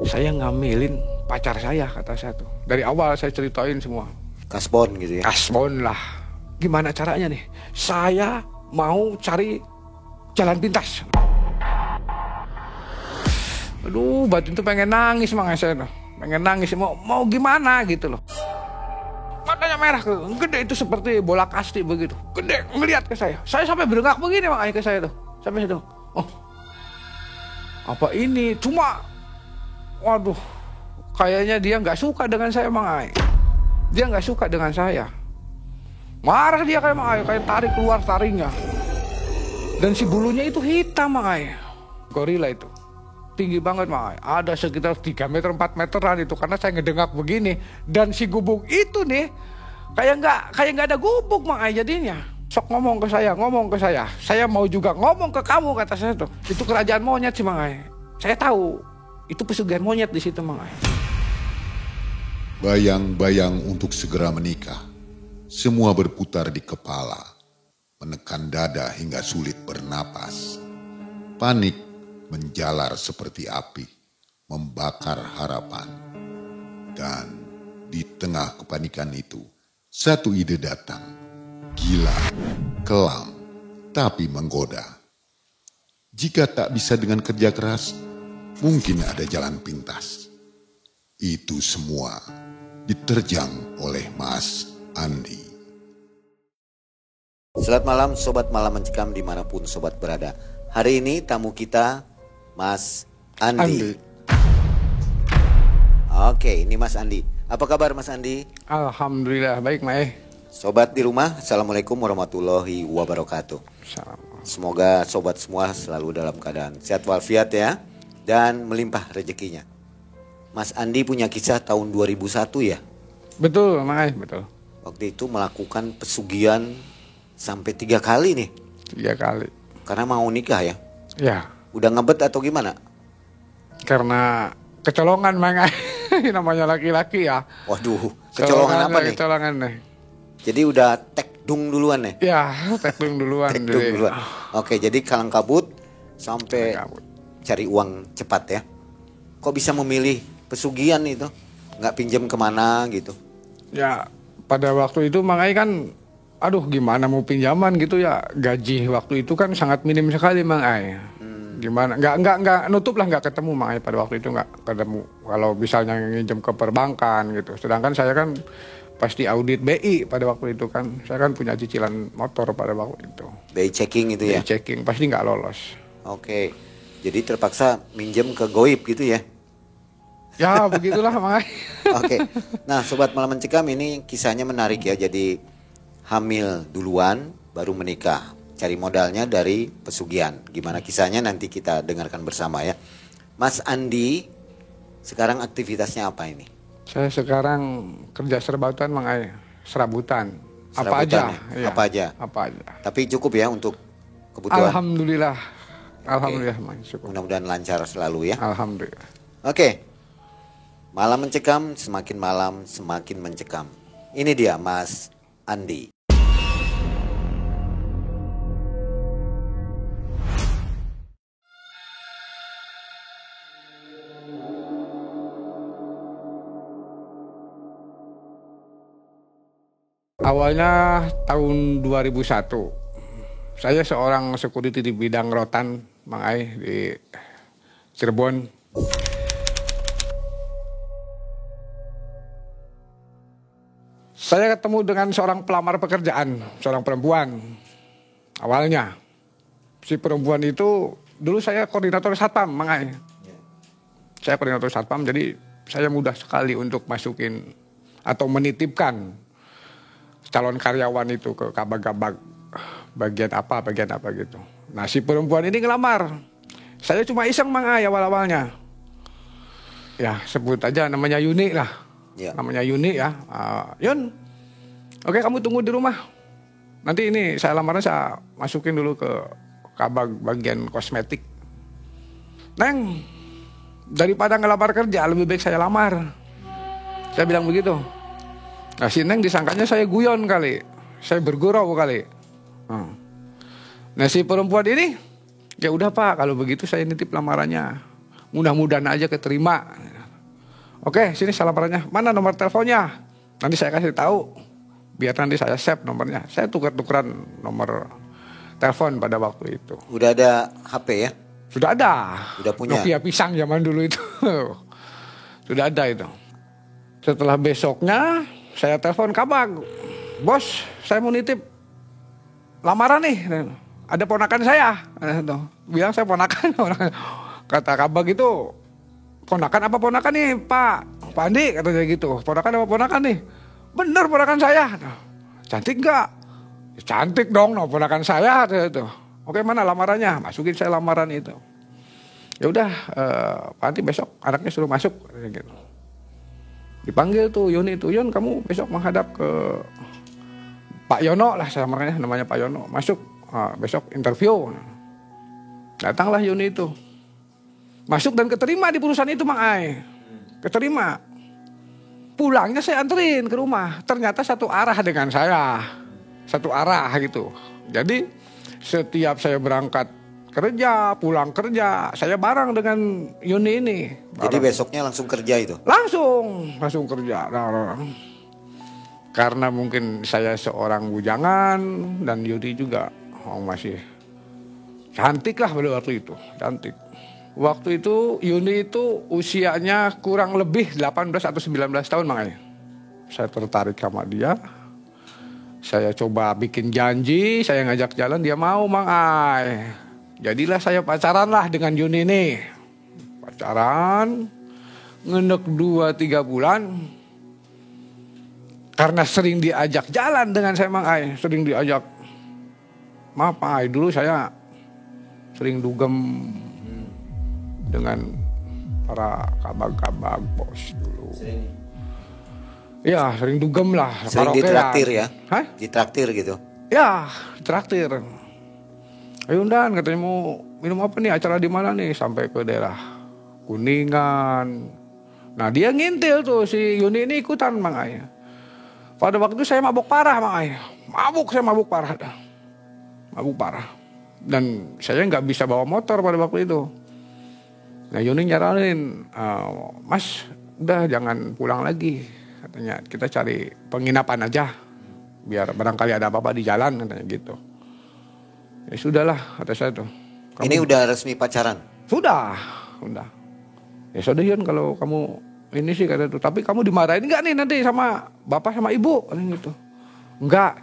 Saya ngambilin pacar saya, kata saya tuh. Dari awal saya ceritain semua. Kasbon gitu ya. Kasbon lah. Gimana caranya nih? Saya mau cari jalan pintas. Aduh, batin tuh pengen nangis makanya saya tuh. Pengen nangis, mau gimana gitu loh. Matanya merah, gede itu seperti bola kasti begitu. Gede, ngeliat ke saya. Saya sampai berengak begini makanya ke saya tuh. Sampai saya tuh, oh, apa ini? Cuma, waduh, kayaknya dia nggak suka dengan saya Mang Ai. Dia nggak suka dengan saya. Marah dia kayak Mang Ai, kayak tarik keluar taringnya. Dan si bulunya itu hitam Mang Ai. Gorila itu. Tinggi banget Mang Ai. Ada sekitar 3 meter 4 meteran itu karena saya ngedengak begini. Dan si gubuk itu nih kayak nggak ada gubuk Mang Ai jadinya. Sok ngomong ke saya. Saya mau juga ngomong ke kamu kata saya tuh. Itu kerajaan monyet sih Mang Ai. Saya tahu itu pesugihan monyet di situ Mang Ai. Bayang-bayang untuk segera menikah, semua berputar di kepala, menekan dada hingga sulit bernapas. Panik menjalar seperti api, membakar harapan. Dan di tengah kepanikan itu, satu ide datang, gila, kelam, tapi menggoda. Jika tak bisa dengan kerja keras, mungkin ada jalan pintas. Itu semua diterjang oleh Mas Andi. Selamat malam Sobat Malam Mencekam dimanapun Sobat berada. Hari ini tamu kita Mas Andi. Oke, ini Mas Andi. Apa kabar Mas Andi? Alhamdulillah baik Mae. Sobat di rumah, Assalamualaikum warahmatullahi wabarakatuh. Semoga sobat semua selalu dalam keadaan sehat walafiat ya, dan melimpah rezekinya. Mas Andi punya kisah tahun 2001 ya? Betul Mae, betul. Waktu itu melakukan pesugihan sampai 3 kali nih. 3 kali. Karena mau nikah ya? Ya. Udah ngebet atau gimana? Karena kecolongan Mang Ai. Namanya laki-laki ya. Waduh, kecolongan apa nih? Kecolongan nih. Jadi udah tekdung duluan nih? Ya, tekdung duluan. Duluan. Oke, jadi kalang kabut sampai cari uang cepat ya. Kok bisa memilih pesugihan itu? Nggak pinjam kemana gitu? Ya, pada waktu itu Mang Ai kan, aduh gimana mau pinjaman gitu ya. Gaji waktu itu kan sangat minim sekali Mang Ai. Gimana? Nggak nutup lah, nggak ketemu Mang Ai pada waktu itu, nggak ketemu. Kalau misalnya nginjem ke perbankan gitu. Sedangkan saya kan pasti audit BI pada waktu itu kan. Saya kan punya cicilan motor pada waktu itu. BI checking itu ya? BI checking, pasti nggak lolos. Oke, jadi terpaksa minjem ke goib gitu ya? Ya begitulah Mang Ai. Oke, nah Sobat Malam Mencekam ini kisahnya menarik ya. Jadi hamil duluan baru menikah. Cari modalnya dari pesugihan. Gimana kisahnya nanti kita dengarkan bersama ya. Mas Andi sekarang aktivitasnya apa ini? Saya sekarang kerja serabutan Mang Ai. Serabutan. Apa Serabutan aja? Ya? Ya. Apa aja? Apa aja. Tapi cukup ya untuk kebutuhan? Alhamdulillah. Alhamdulillah Mang. Syukur. Mudah-mudahan lancar selalu ya. Alhamdulillah. Oke. Malam Mencekam, semakin malam semakin mencekam. Ini dia Mas Andi. Awalnya tahun 2001. Saya seorang security di bidang rotan Mang Ai di Cirebon. Saya ketemu dengan seorang pelamar pekerjaan, seorang perempuan. Awalnya, si perempuan itu, dulu saya koordinator satpam, Mang Ai. Saya koordinator satpam, jadi saya mudah sekali untuk masukin atau menitipkan calon karyawan itu ke kabag-kabag, bagian apa gitu. Nah si perempuan ini ngelamar. Saya cuma iseng Mang Ai awal-awalnya. Ya sebut aja namanya Yuni lah. Ya. Namanya Yuni ya. Yun, oke kamu tunggu di rumah. Nanti ini saya lamaran saya masukin dulu ke kabag bagian kosmetik. Neng, daripada ngelamar kerja lebih baik saya lamar. Saya bilang begitu. Nah si Neng disangkanya saya guyon kali. Saya bergurau kali. Nah si perempuan ini, ya udah Pak kalau begitu saya nitip lamarannya. Mudah-mudahan aja keterima. Oke, sini lamarannya. Mana nomor teleponnya? Nanti saya kasih tahu. Biar nanti saya save nomornya. Saya tuker-tukeran nomor telepon pada waktu itu. Udah ada HP ya? Sudah ada. Udah punya? Nokia pisang zaman dulu itu. Sudah ada itu. Setelah besoknya saya telepon Kabag. Bos, saya mau nitip lamaran nih. Ada ponakan saya. Bilang saya ponakan. Kata Kabag itu, ponakan apa ponakan nih Pak Andi, katanya gitu. Ponakan apa ponakan nih? Bener ponakan saya. Cantik enggak? Ya, cantik dong, no, ponakan saya. Itu. Oke, mana lamarannya? Masukin saya lamaran itu. Ya udah, Pak Andi besok anaknya suruh masuk. Gitu. Dipanggil tuh Yuni itu, Yun kamu besok menghadap ke Pak Yono lah, saya namanya Pak Yono. Masuk besok interview. Datanglah Yuni itu. Masuk dan keterima di perusahaan itu Mang Ai. Keterima. Pulangnya saya anterin ke rumah. Ternyata satu arah dengan saya. Satu arah gitu. Jadi setiap saya berangkat kerja, pulang kerja, saya bareng dengan Yuni ini. Jadi besoknya langsung kerja itu? Langsung kerja. Karena mungkin saya seorang bujangan dan Yuni juga masih cantik lah pada waktu itu. Cantik. Waktu itu Yuni itu usianya kurang lebih 18 atau 19 tahun makanya. Saya tertarik sama dia. Saya coba bikin janji, saya ngajak jalan, dia mau Mang Ai. Jadilah saya pacaran lah dengan Yuni ini. Pacaran, ngendek 2-3 bulan. Karena sering diajak jalan dengan saya Mang Ai, sering diajak. Maaf Mang Ai, dulu saya sering dugem dengan para kabag-kabag bos dulu. Ya sering dugem lah. Sering ditraktir ya? Hah? Ditraktir gitu? Ya traktir. Ayo Dan katanya mau minum apa nih, acara di mana nih, sampai ke daerah Kuningan. Nah dia ngintil tuh si Yuni ini ikutan Mang Ai. Pada waktu itu saya mabuk parah Mang Ai. Saya mabuk parah dah. Mabuk parah. Dan saya nggak bisa bawa motor pada waktu itu. Nah Yuni nyaranin, Mas udah jangan pulang lagi. Katanya kita cari penginapan aja. Biar barangkali ada apa-apa di jalan katanya gitu. Ya sudahlah kata saya tuh. Ini udah resmi pacaran? Sudah. Ya sudah Yun kalau kamu ini sih kata tuh. Tapi kamu dimarahin nggak nih nanti sama bapak sama ibu? Katanya gitu. Enggak.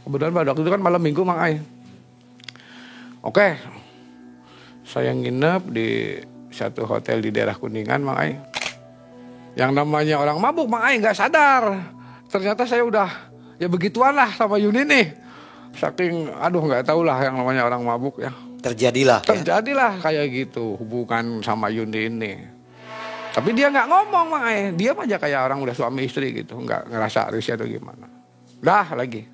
Kebetulan pada waktu itu kan malam minggu Mang Ai. Oke. Saya nginep di satu hotel di daerah Kuningan Mang Ai. Yang namanya orang mabuk Mang Ai nggak sadar. Ternyata saya udah ya begituan lah sama Yuni nih. Saking nggak tahu lah yang namanya orang mabuk ya. Terjadilah kayak gitu hubungan sama Yuni ini. Tapi dia nggak ngomong Mang Ai. Dia aja kayak orang udah suami istri gitu. Nggak ngerasa risih atau gimana. Dah lagi.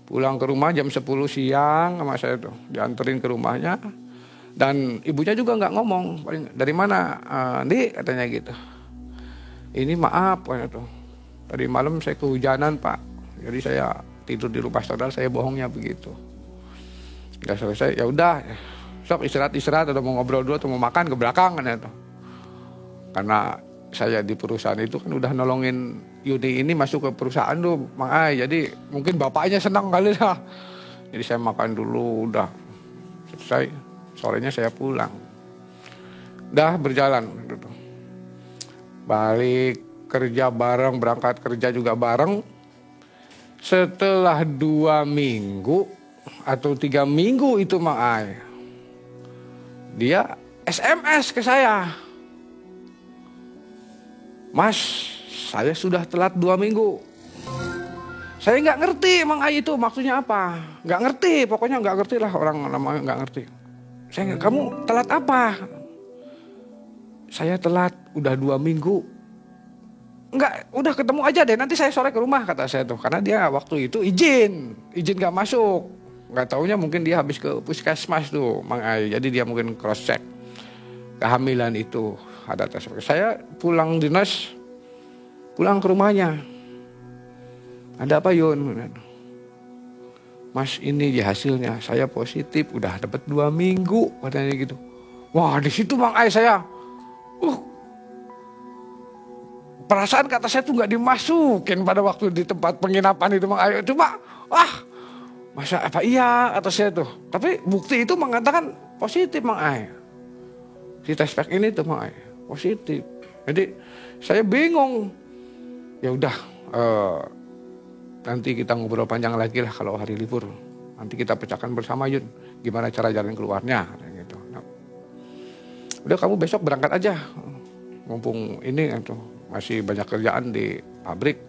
Pulang ke rumah jam 10 siang sama saya tuh. Dianterin ke rumahnya. Dan ibunya juga nggak ngomong. Dari mana? Andi katanya gitu. Ini maaf katanya tuh. Tadi malam saya kehujanan Pak. Jadi saya tidur di rumah saudara, saya bohongnya begitu. Udah selesai, ya udah. Sok istirahat atau mau ngobrol dulu atau mau makan ke belakang katanya tuh. Karena saya di perusahaan itu kan udah nolongin Yuni ini masuk ke perusahaan tuh Mang Ai. Jadi mungkin bapaknya senang kali lah. Jadi saya makan dulu udah selesai. Sorenya saya pulang. Dah berjalan gitu. Balik kerja bareng, berangkat kerja juga bareng. Setelah 2 minggu atau 3 minggu itu Mang Ai, dia SMS ke saya. Mas, saya sudah telat 2 minggu. Saya nggak ngerti Mang Ai itu maksudnya apa. Nggak ngerti, pokoknya nggak ngerti lah, orang namanya nggak ngerti. Kamu telat apa? Saya telat udah 2 minggu. Enggak, udah ketemu aja deh, nanti saya sore ke rumah kata saya tuh. Karena dia waktu itu izin gak masuk. Gak taunya mungkin dia habis ke puskesmas tuh Mang Ai. Jadi dia mungkin cross check kehamilan itu ada tes. Saya pulang dinas, pulang ke rumahnya. Ada apa Yun? Mas ini ya hasilnya, saya positif, udah dapat 2 minggu katanya gitu. Wah di situ Mang Ai saya Perasaan kata saya tuh nggak dimasukin pada waktu di tempat penginapan itu Mang Ai. Cuma masa apa iya kata saya tuh. Tapi bukti itu mengatakan positif Mang Ai. Si tes pack ini tuh Mang Ai positif. Jadi saya bingung. Ya udah nanti kita ngobrol panjang lagi lah kalau hari libur. Nanti kita pecahkan bersama Yun. Gimana cara jalan keluarnya gitu. Nah, udah kamu besok berangkat aja. Mumpung ini tuh masih banyak kerjaan di pabrik.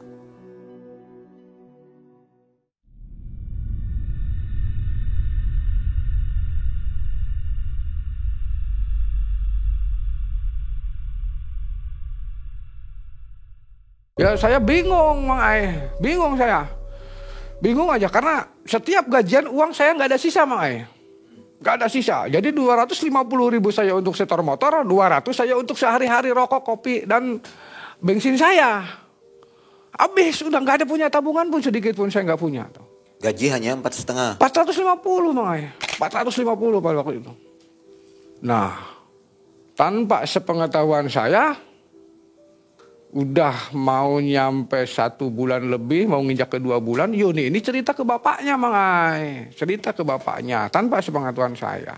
Ya saya bingung Mang Ai, bingung saya. Bingung aja karena setiap gajian uang saya nggak ada sisa Mang Ai. Nggak ada sisa. Jadi 250.000 saya untuk setor motor, 200 saya untuk sehari-hari rokok, kopi, dan bensin saya. Habis, udah nggak ada punya tabungan pun sedikit pun saya nggak punya. Gaji hanya 4,5. 450 Mang Ai. 450 pada waktu itu. Nah, tanpa sepengetahuan saya, udah mau nyampe 1 bulan lebih, mau nginjak ke 2 bulan, Yuni ini cerita ke bapaknya Mang Ai. Cerita ke bapaknya tanpa sepengetahuan saya.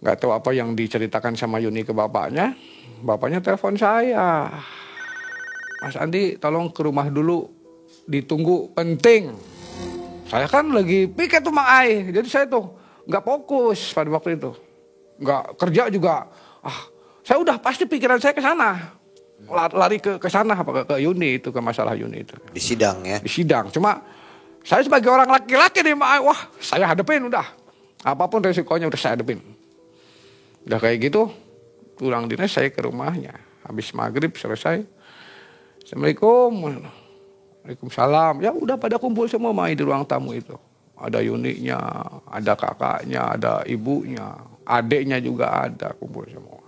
Gak tahu apa yang diceritakan sama Yuni ke bapaknya. Bapaknya telepon saya. Mas Andi tolong ke rumah dulu, ditunggu, penting. Saya kan lagi piket tuh Mang Ai. Jadi saya tuh gak fokus pada waktu itu. Gak kerja juga. Saya udah pasti pikiran saya ke sana. Lari ke sana apa ke Yuni itu, ke masalah Yuni itu. Di sidang ya? Di sidang. Cuma saya sebagai orang laki-laki nih, wah saya hadepin udah. Apapun resikonya udah saya hadepin. Udah kayak gitu, pulang dinas saya ke rumahnya. Habis maghrib selesai. Assalamualaikum. Waalaikumsalam. Ya udah pada kumpul semua main di ruang tamu itu. Ada Yuninya, ada kakaknya, ada ibunya, adiknya juga ada, kumpul semua.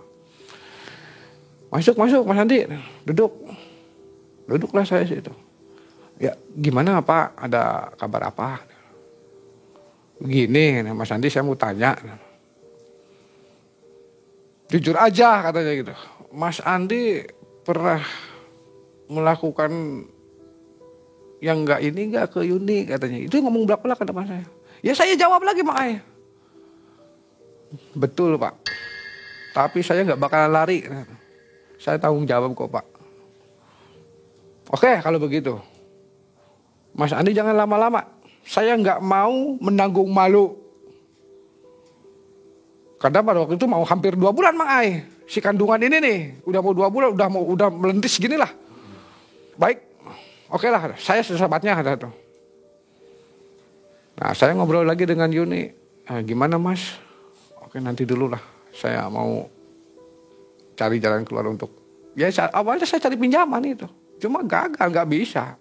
Masuk Mas Andi, duduklah saya situ. Ya gimana Pak, ada kabar apa? Begini Mas Andi, saya mau tanya. Jujur aja katanya gitu. Mas Andi pernah melakukan yang enggak ke Yuni katanya. Itu ngomong belak-belak kata Mas saya. Ya saya jawab lagi Mang Ai. Betul Pak. Tapi saya nggak bakalan lari. Saya tanggung jawab kok Pak. Oke kalau begitu. Mas Andi jangan lama-lama. Saya nggak mau menanggung malu. Karena pada waktu itu mau hampir 2 bulan Mang Ai. Si kandungan ini nih. Udah mau 2 bulan, udah melentis gini lah. Baik. Oke lah, saya sesahabatnya kata itu. Nah saya ngobrol lagi dengan Yuni. Gimana Mas? Oke nanti dulu lah. Saya mau cari jalan keluar untuk, ya awalnya saya cari pinjaman itu. Cuma gagal, nggak bisa.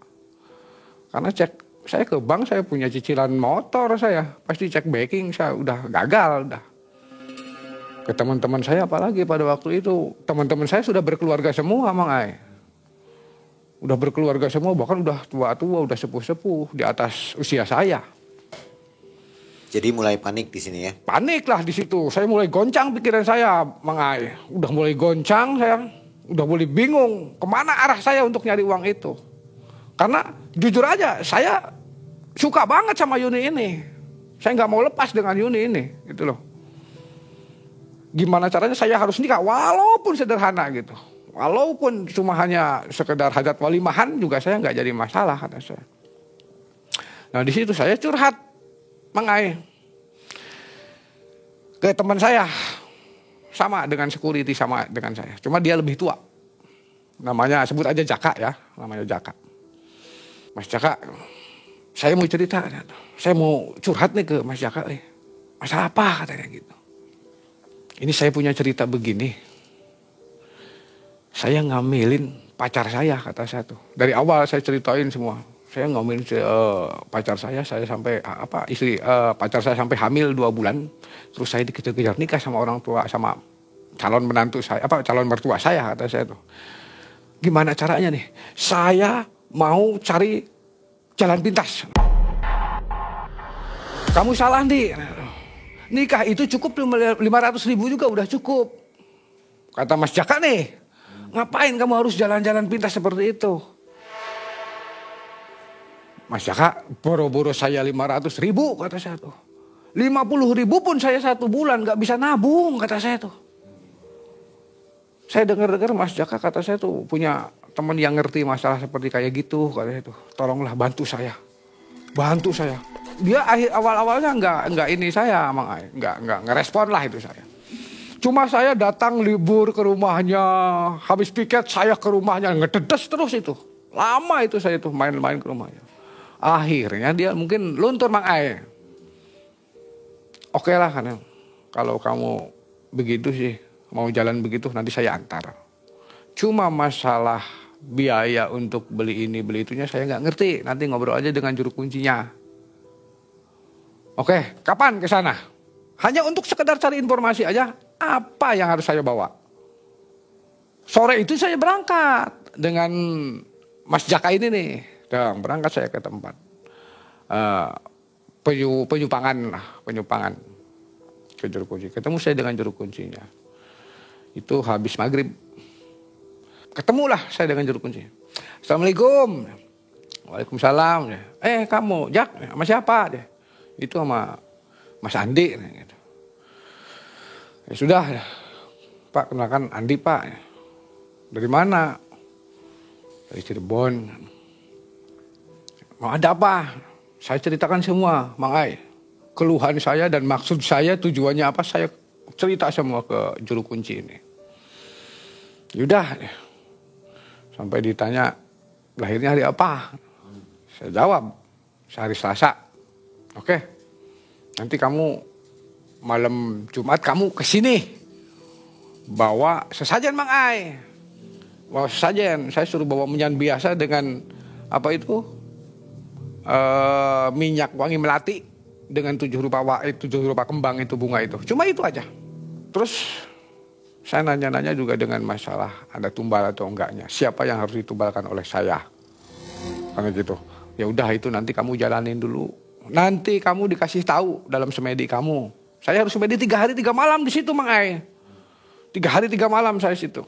Karena saya ke bank, saya punya cicilan motor saya. Pasti cek backing, saya udah gagal. Udah. Ke teman-teman saya apalagi pada waktu itu. Teman-teman saya sudah berkeluarga semua Mang Ai. Udah berkeluarga semua, bahkan udah tua-tua, udah sepuh-sepuh di atas usia saya. Jadi mulai panik di sini ya? Panik lah di situ. Saya mulai goncang pikiran saya, Mang Ai. Udah mulai goncang saya, udah mulai bingung kemana arah saya untuk nyari uang itu. Karena jujur aja, saya suka banget sama Yuni ini. Saya nggak mau lepas dengan Yuni ini, gitu loh. Gimana caranya saya harus nikah, walaupun sederhana gitu. Walaupun cuma hanya sekedar hajat walimahan juga saya nggak jadi masalah kata saya. Nah di situ saya curhat Mang Ai ke teman saya, sama dengan security sama dengan saya, cuma dia lebih tua. Namanya sebut aja Jaka ya, namanya Jaka. Mas Jaka, saya mau cerita, saya mau curhat nih ke Mas Jaka. Masalah apa katanya gitu. Ini saya punya cerita begini. Saya ngambilin pacar saya kata saya tuh. Dari awal saya ceritain semua. Saya ngambilin pacar saya sampai pacar saya sampai hamil 2 bulan. Terus saya dikejar-kejar nikah sama orang tua, sama calon menantu saya, calon mertua saya kata saya tuh. Gimana caranya nih? Saya mau cari jalan pintas. Kamu salah nih. Nikah itu cukup 500.000 juga udah cukup. Kata Mas Jaka nih, ngapain kamu harus jalan-jalan pintas seperti itu? Mas Jaka, boro-boro saya 500.000 kata saya tuh. 50.000 pun saya 1 bulan gak bisa nabung kata saya tuh. Saya dengar-dengar Mas Jaka kata saya tuh punya teman yang ngerti masalah seperti kayak gitu katanya tuh. Tolonglah bantu saya. Bantu saya. Dia awal-awalnya enggak ini saya Mang Ai, enggak ngerespon lah itu saya. Cuma saya datang libur ke rumahnya, habis piket saya ke rumahnya ngededes terus itu. Lama itu saya tuh main-main ke rumahnya. Akhirnya dia mungkin luntur Mang Ai. Oke lah kan, kalau kamu begitu sih, mau jalan begitu nanti saya antar. Cuma masalah biaya untuk beli ini beli itunya saya nggak ngerti. Nanti ngobrol aja dengan juru kuncinya. Oke, kapan ke sana? Hanya untuk sekedar cari informasi aja. Apa yang harus saya bawa? Sore itu saya berangkat dengan Mas Jaka ini nih. Dan berangkat saya ke tempat penyupangan ke juru kunci. Ketemu saya dengan juru kuncinya. Itu habis maghrib. Ketemulah saya dengan juru kunci. Assalamualaikum. Waalaikumsalam. Kamu Jak sama siapa? Itu sama Mas Andi. Gitu. Ya sudah Pak, kenalkan Andi Pak. Dari mana? Dari Cirebon. Mau ada apa? Saya ceritakan semua, Mang Ai. Keluhan saya dan maksud saya, tujuannya apa, saya cerita semua ke juru kunci ini. Yaudah, sampai ditanya, lahirnya hari apa? Saya jawab, hari Selasa. Oke, nanti kamu malam Jumat kamu kesini. Bawa sesajen Mang Ai. Bawa sesajen, saya suruh bawa menyan biasa dengan apa itu? Minyak wangi melati dengan 7 rupa kembang itu bunga itu. Cuma itu aja. Terus saya nanya-nanya juga dengan masalah ada tumbal atau enggaknya. Siapa yang harus ditumbalkan oleh saya? Karena gitu. Ya udah itu nanti kamu jalanin dulu. Nanti kamu dikasih tahu dalam semedi kamu. Saya harus semedi 3 hari 3 malam di situ Mang Ai. 3 hari 3 malam saya situ.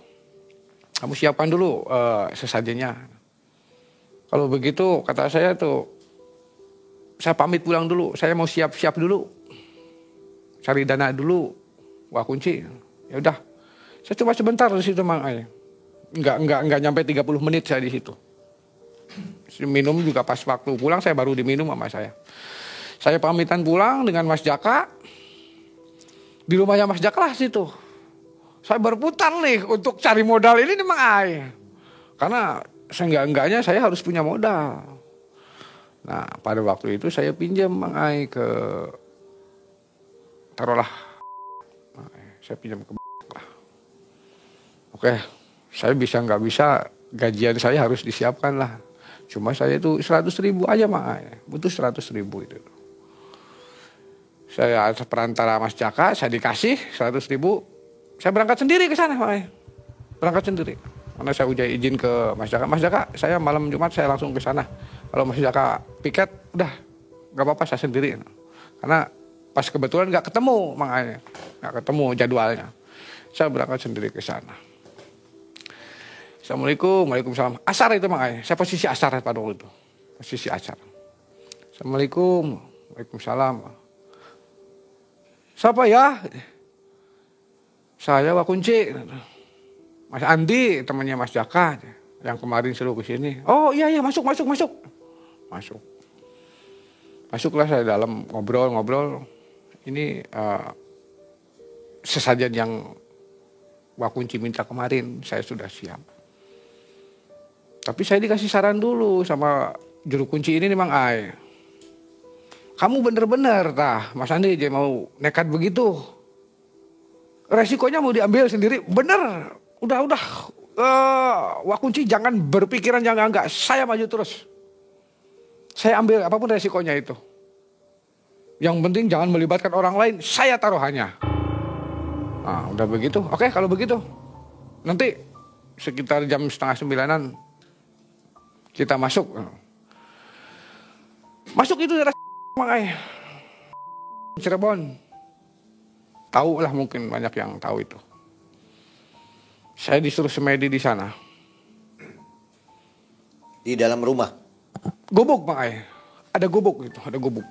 Kamu siapkan dulu sesajennya. Kalau begitu kata saya tuh, saya pamit pulang dulu. Saya mau siap-siap dulu. Cari dana dulu. Wah kunci. Ya udah. Saya coba sebentar di situ Mang Ai. Enggak nyampe 30 menit saya di situ. Minum juga pas waktu pulang saya baru diminum sama saya. Saya pamitan pulang dengan Mas Jaka. Di rumahnya Mas Jaka lah situ. Saya berputar nih untuk cari modal ini nih Mang Ai. Karena seenggak-enggaknya saya harus punya modal. Nah pada waktu itu saya pinjam Mang Ai ke taruhlah saya pinjam ke lah. Oke, saya bisa nggak bisa gajian saya harus disiapkan lah. Cuma saya itu 100.000 aja Mang Ai, butuh 100.000 itu. Saya perantara Mas Jaka, saya dikasih 100.000, saya berangkat sendiri ke sana Mang Ai, berangkat sendiri. Karena saya udah izin ke Mas Jaka, saya malam Jumat saya langsung ke sana. Kalau Mas Jaka piket, udah nggak apa-apa saya sendiri. Karena pas kebetulan nggak ketemu Mang Ai, nggak ketemu jadwalnya. Saya berangkat sendiri ke sana. Assalamualaikum, waalaikumsalam. Asar itu Mang Ai, saya posisi asar pada waktu itu, posisi asar. Assalamualaikum, waalaikumsalam. Siapa ya? Saya Wak Kunci. Mas Andi, temannya Mas Jaka, yang kemarin suruh ke sini. Oh iya masuk. Masuklah saya dalam ngobrol. Ini sesajen yang Wak Kunci minta kemarin, saya sudah siap. Tapi saya dikasih saran dulu sama juru kunci ini nih Mang Ai. Kamu bener-bener Mas Andi dia mau nekat begitu. Resikonya mau diambil sendiri, bener. Udah. Wak Kunci jangan berpikiran jangan enggak. Saya maju terus. Saya ambil apapun resikonya itu. Yang penting jangan melibatkan orang lain. Saya taruhannya. Nah, udah begitu. Oke, kalau begitu. Nanti sekitar jam 8:30 kita masuk. Masuk itu daerah Mang Ai. Cirebon. Tahu lah mungkin banyak yang tahu itu. Saya disuruh semedi di sana. Di dalam rumah. Gubuk Mang Ai. Ada gubuk gitu, ada gubuk.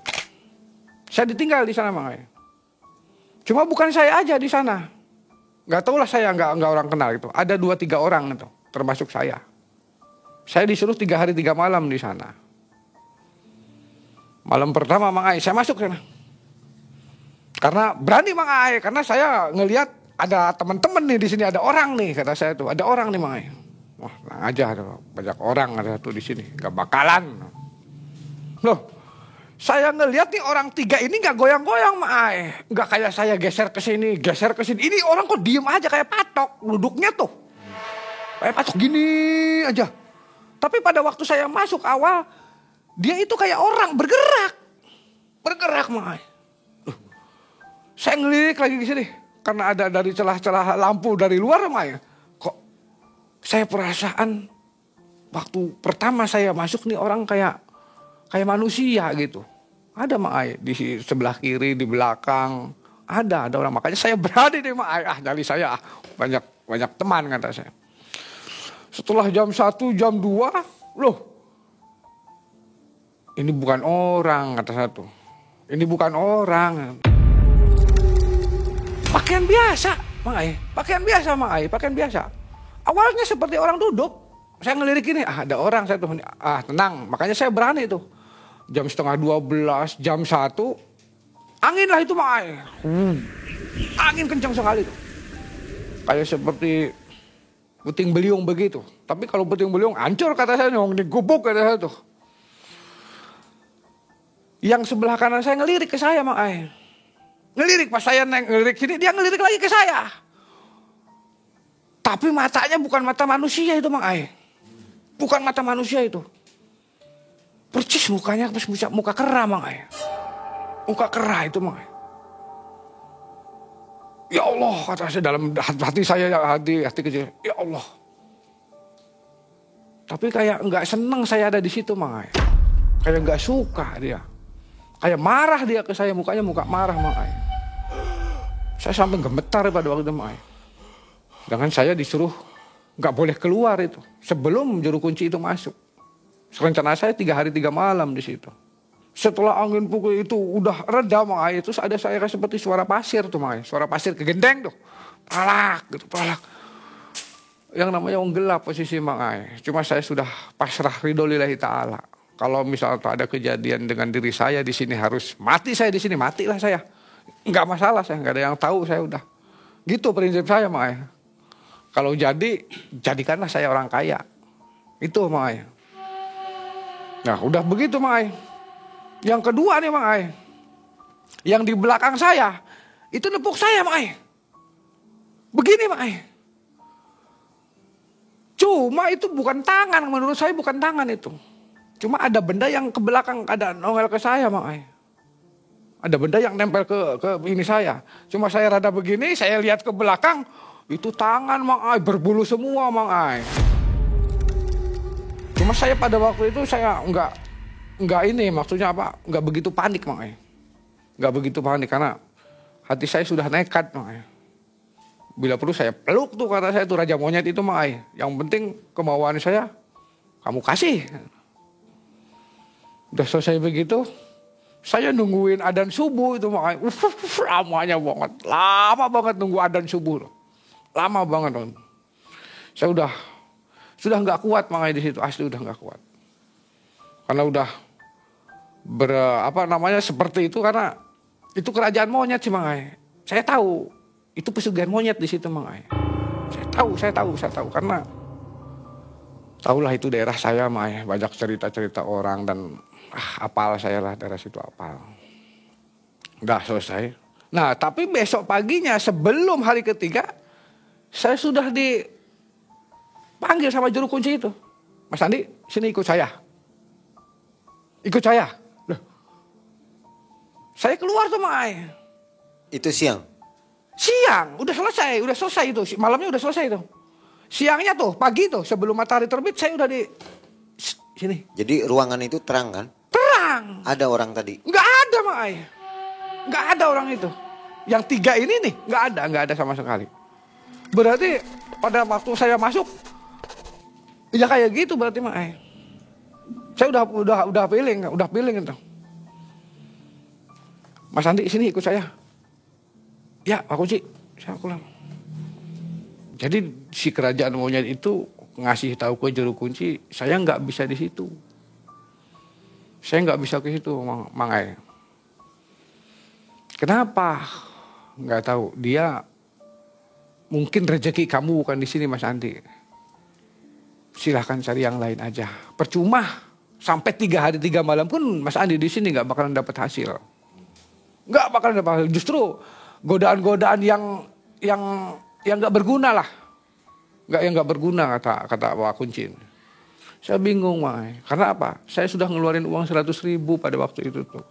Saya ditinggal di sana Mang Ai. Cuma bukan saya aja di sana. Gak tau lah saya nggak orang kenal gitu. Ada 2-3 orang itu, termasuk saya. Saya disuruh 3 hari 3 malam di sana. Malam pertama Mang Ai, saya masuk sana. Karena berani Mang Ai, karena saya ngelihat ada teman-teman nih di sini, ada orang nih kata saya tuh, ada orang nih Mang Ai. Wah, tenang aja, banyak orang ada tuh di sini, gak bakalan. Loh, saya ngelihat nih orang 3 ini gak goyang-goyang Mang Ai, gak kayak saya geser ke sini, geser ke sini. Ini orang kok diem aja kayak patok, duduknya tuh kayak patok gini aja. Tapi pada waktu saya masuk awal, dia itu kayak orang bergerak Mang Ai. Saya ngelirik lagi ke sini karena ada dari celah-celah lampu dari luar Mang Ai. Kok saya perasaan waktu pertama saya masuk nih orang kayak manusia gitu. Ada Mang Ai di sebelah kiri, di belakang. Ada orang. Makanya saya berani deh Mang Ai. Dari saya banyak teman kata saya. Setelah jam 1, jam 2, loh. Ini bukan orang kata satu. Ini bukan orang. Pakaian biasa Mang Ai. Pakaian biasa Mang Ai. Pakaian biasa. Awalnya seperti orang duduk. Saya ngelirik ini, ada orang saya tuh. Tenang. Makanya saya berani tuh. Jam 11:30, jam 1. Angin lah itu Mang Ai. Angin kencang sekali tuh. Kayak seperti puting beliung begitu. Tapi kalau puting beliung hancur kata saya. Digubuk kata saya tuh. Yang sebelah kanan saya ngelirik ke saya Mang Ai. Ngelirik pas saya ngelirik sini, dia ngelirik lagi ke saya. Tapi matanya bukan mata manusia itu Mang Ai. Bukan mata manusia itu. Percis mukanya muka kera Mang Ai. Muka kera itu Mang Ai. Ya Allah kata saya dalam hati saya, hati kecil. Ya Allah. Tapi kayak nggak seneng saya ada di situ Mang Ai. Kayak nggak suka dia. Kayak marah dia ke saya, mukanya muka marah Mang Ai. Saya sampai gemetar pada waktu itu Mang Ai. Dengan saya disuruh nggak boleh keluar itu sebelum juru kunci itu masuk. Rencana saya 3 hari 3 malam di situ. Setelah angin pukul itu udah reda Mang Ai, terus ada saya seperti suara pasir tuh Mang Ai. Suara pasir kegendeng tuh. Palak gitu, palak. Yang namanya wong gelap posisi Mang Ai. Cuma saya sudah pasrah ridho lillahi ta'ala. Kalau misalnya ada kejadian dengan diri saya di sini harus mati saya di sini, matilah saya. Enggak masalah saya, enggak ada yang tahu saya udah. Gitu prinsip saya Mang Ai. Kalau jadikanlah saya orang kaya. Itu Mang Ai. Nah udah begitu Mang Ai. Yang kedua nih Mang Ai. Yang di belakang saya, itu nepuk saya Mang Ai. Begini Mang Ai. Cuma itu bukan tangan, menurut saya bukan tangan itu. Cuma ada benda yang ke belakang, ada nongol ke saya Mang Ai. Ada benda yang nempel ke ini saya. Cuma saya rada begini, saya lihat ke belakang, itu tangan Mang Ai, berbulu semua Mang Ai. Cuma saya pada waktu itu saya enggak ini, maksudnya apa? Enggak begitu panik Mang Ai. Enggak begitu panik karena hati saya sudah nekat Mang Ai. Bila perlu saya peluk tuh kata saya tuh raja monyet itu Mang Ai. Yang penting kemauan saya kamu kasih. Udah selesai begitu, saya nungguin adzan subuh itu Mang Ai. Lamanya banget, lama banget nunggu adzan subuh loh. Lama banget loh. Saya sudah nggak kuat Mang Ai di situ, asli udah nggak kuat. Karena udah seperti itu, karena itu kerajaan monyet sih Mang Ai. Saya tahu itu pesugihan monyet di situ Mang Ai. Saya tahu karena tahulah itu daerah saya Mang Ai, banyak cerita-cerita orang dan apal saya lah daerah situ apal. Udah selesai. Nah tapi besok paginya sebelum hari ketiga, saya sudah dipanggil sama juru kunci itu. Mas Andi, sini ikut saya. Ikut saya. Loh. Saya keluar tuh Mang Ai. Itu siang? Siang, udah selesai itu. Malamnya udah selesai itu. Siangnya tuh, pagi tuh, sebelum matahari terbit saya udah di sini. Jadi ruangan itu terang kan? Terang. Ada orang tadi? Nggak ada Mang Ai. Nggak ada orang itu. Yang 3 ini nih, nggak ada sama sekali. Berarti pada waktu saya masuk, ya kayak gitu berarti mah. Saya udah feeling itu. Mas Andi sini ikut saya. Ya, Pak Kunci, saya pulang. Jadi si kerajaan monyet itu ngasih tahu ke juru kunci, saya nggak bisa di situ. Saya nggak bisa ke situ, Mang Ai. Kenapa? Nggak tahu. Dia mungkin rezeki kamu bukan di sini, Mas Andi. Silahkan cari yang lain aja. Percuma. Sampai 3 hari 3 malam pun Mas Andi di sini nggak bakalan dapat hasil. Nggak bakalan dapat hasil. Justru godaan-godaan yang nggak berguna lah. Nggak berguna kata Pak Kunci. Saya bingung, Mai. Karena apa? Saya sudah ngeluarin uang 100.000 pada waktu itu tuh.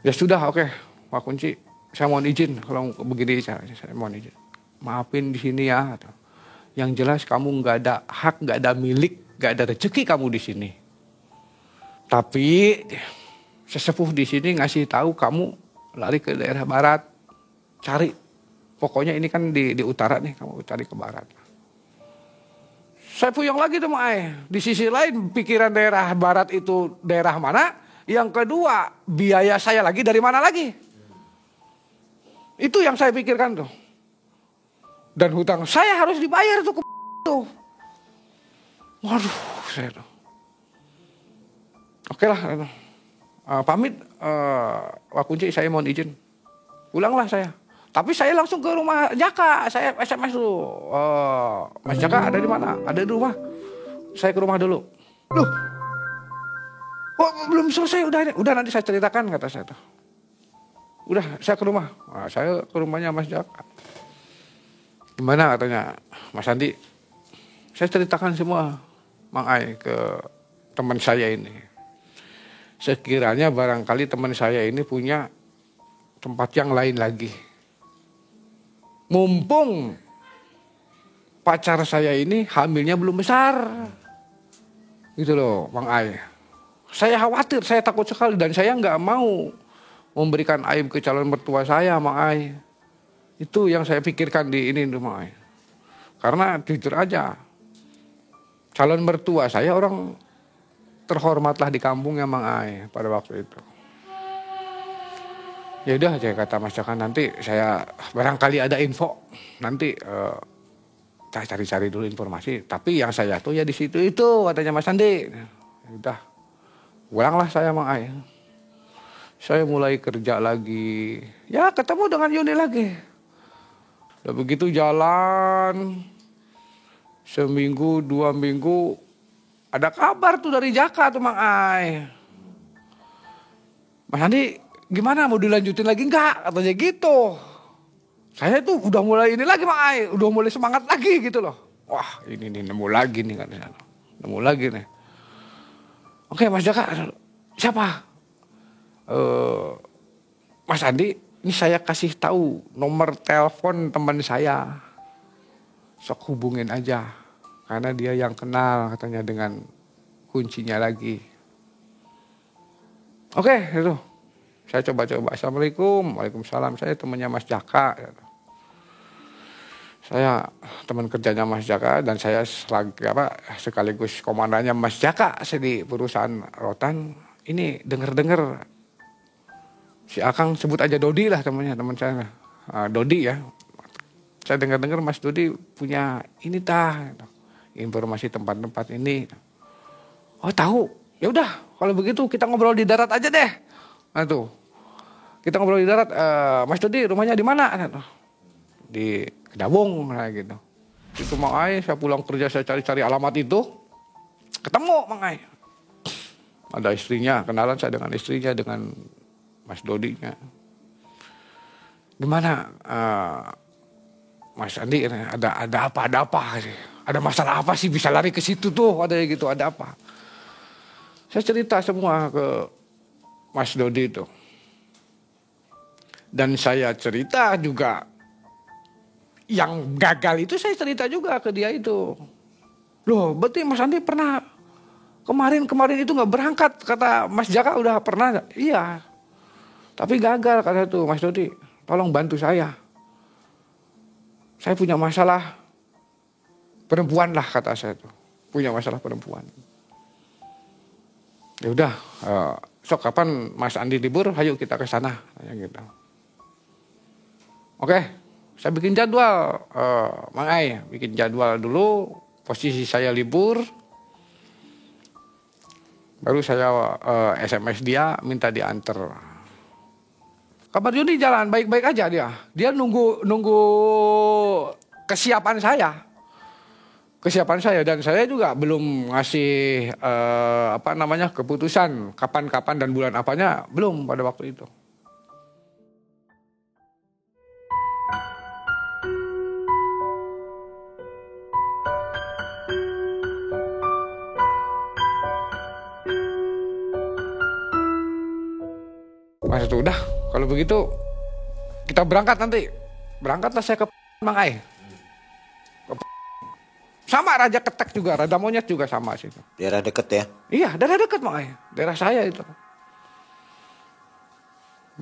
Ya sudah, oke, Pak Kunci. Saya mohon izin kalau begini caranya. Saya mohon izin. Maafin di sini ya. Yang jelas kamu nggak ada hak, nggak ada milik, nggak ada rezeki kamu di sini. Tapi sesepuh di sini ngasih tahu kamu lari ke daerah barat, cari. Pokoknya ini kan di utara nih, kamu cari ke barat. Saya puyeng lagi tuh Mae. Di sisi lain pikiran daerah barat itu daerah mana? Yang kedua biaya saya lagi dari mana lagi? Itu yang saya pikirkan tuh. Dan hutang saya harus dibayar tuh ke tuh. Waduh, saya tuh. Oke lah, pamit. Pak Kunci saya mohon izin. Pulanglah saya. Tapi saya langsung ke rumah Jaka, saya SMS dulu. Mas Jaka ada di mana? Ada di rumah. Saya ke rumah dulu. Loh, kok belum selesai? Udah nanti saya ceritakan kata saya tuh. Udah, saya ke rumah. Nah, saya ke rumahnya Mas Jaka. Gimana katanya Mas Andi? Saya ceritakan semua Mang Ai ke teman saya ini. Sekiranya barangkali teman saya ini punya tempat yang lain lagi. Mumpung pacar saya ini hamilnya belum besar. Gitu loh Mang Ai. Saya khawatir, saya takut sekali. Dan saya nggak mau memberikan aib ke calon mertua saya Mang Ai. Itu yang saya pikirkan di ini Mang Ai. Karena jujur aja, calon mertua saya orang terhormatlah di kampungnya Mang Ai pada waktu itu. Ya udah saya kata Mas Jaka, nanti saya barangkali ada info nanti saya cari-cari dulu informasi. Tapi yang saya tuh ya di situ itu katanya Mas Andi. Ya udah pulanglah saya Mang Ai. Saya mulai kerja lagi. Ya ketemu dengan Yuni lagi. Udah begitu jalan seminggu 2 minggu ada kabar tuh dari Jaka tuh Mang Ai. Mas Andi gimana mau dilanjutin lagi enggak? Katanya gitu. Saya tuh udah mulai ini lagi Mang Ai. Udah mulai semangat lagi gitu loh. Wah ini nih nemu lagi nih katanya. Nemu lagi nih. Oke Mas Jaka. Siapa? Mas Andi. Ini saya kasih tahu nomor telepon teman saya. Sok hubungin aja. Karena dia yang kenal katanya dengan kuncinya lagi. Oke itu. Saya coba-coba. Assalamualaikum. Waalaikumsalam. Saya temannya Mas Jaka. Saya teman kerjanya Mas Jaka. Dan saya sekaligus komandannya Mas Jaka. Saya di perusahaan Rotan. Ini denger-denger. Si Akang sebut aja Dodi lah temannya. Teman saya. Dodi ya. Saya dengar-dengar Mas Dodi punya ini informasi tempat-tempat ini. Oh tahu. Ya udah. Kalau begitu kita ngobrol di darat aja deh. Nah tuh, kita ngobrol di darat, Mas Dodi rumahnya di mana? Di Kedabung, nah gitu. Itu Mang Ai, saya pulang kerja saya cari-cari alamat itu, ketemu Mang Ai. Ada istrinya, kenalan saya dengan istrinya, dengan Mas Dodinya. Gimana, Mas Andi? Ada apa? Ada masalah apa sih bisa lari ke situ tuh? Ada gitu, ada apa? Saya cerita semua ke Mas Dodi itu. Dan saya cerita juga yang gagal itu saya cerita juga ke dia itu. Loh berarti Mas Andi pernah kemarin itu gak berangkat. Kata Mas Jaka udah pernah. Iya. Tapi gagal kata tuh Mas Dodi. Tolong bantu saya. Saya punya masalah perempuan lah, kata saya tuh. Punya masalah perempuan. Ya udah, sok kapan Mas Andi libur, ayo kita ke sana, gitu. Oke, saya bikin jadwal, Mang Ai, bikin jadwal dulu. Posisi saya libur, baru saya SMS dia minta diantar. Kabar Juni jalan baik-baik aja dia. Dia nunggu kesiapan saya dan saya juga belum ngasih keputusan kapan-kapan dan bulan apanya, belum pada waktu itu. Mas itu udah, kalau begitu kita berangkat nanti. Berangkatlah saya ke Mang Ai. Sama Raja Ketek juga, Raja Monyet juga sama situ. Daerah deket ya? Iya, daerah dekat Mang Ai. Daerah saya itu.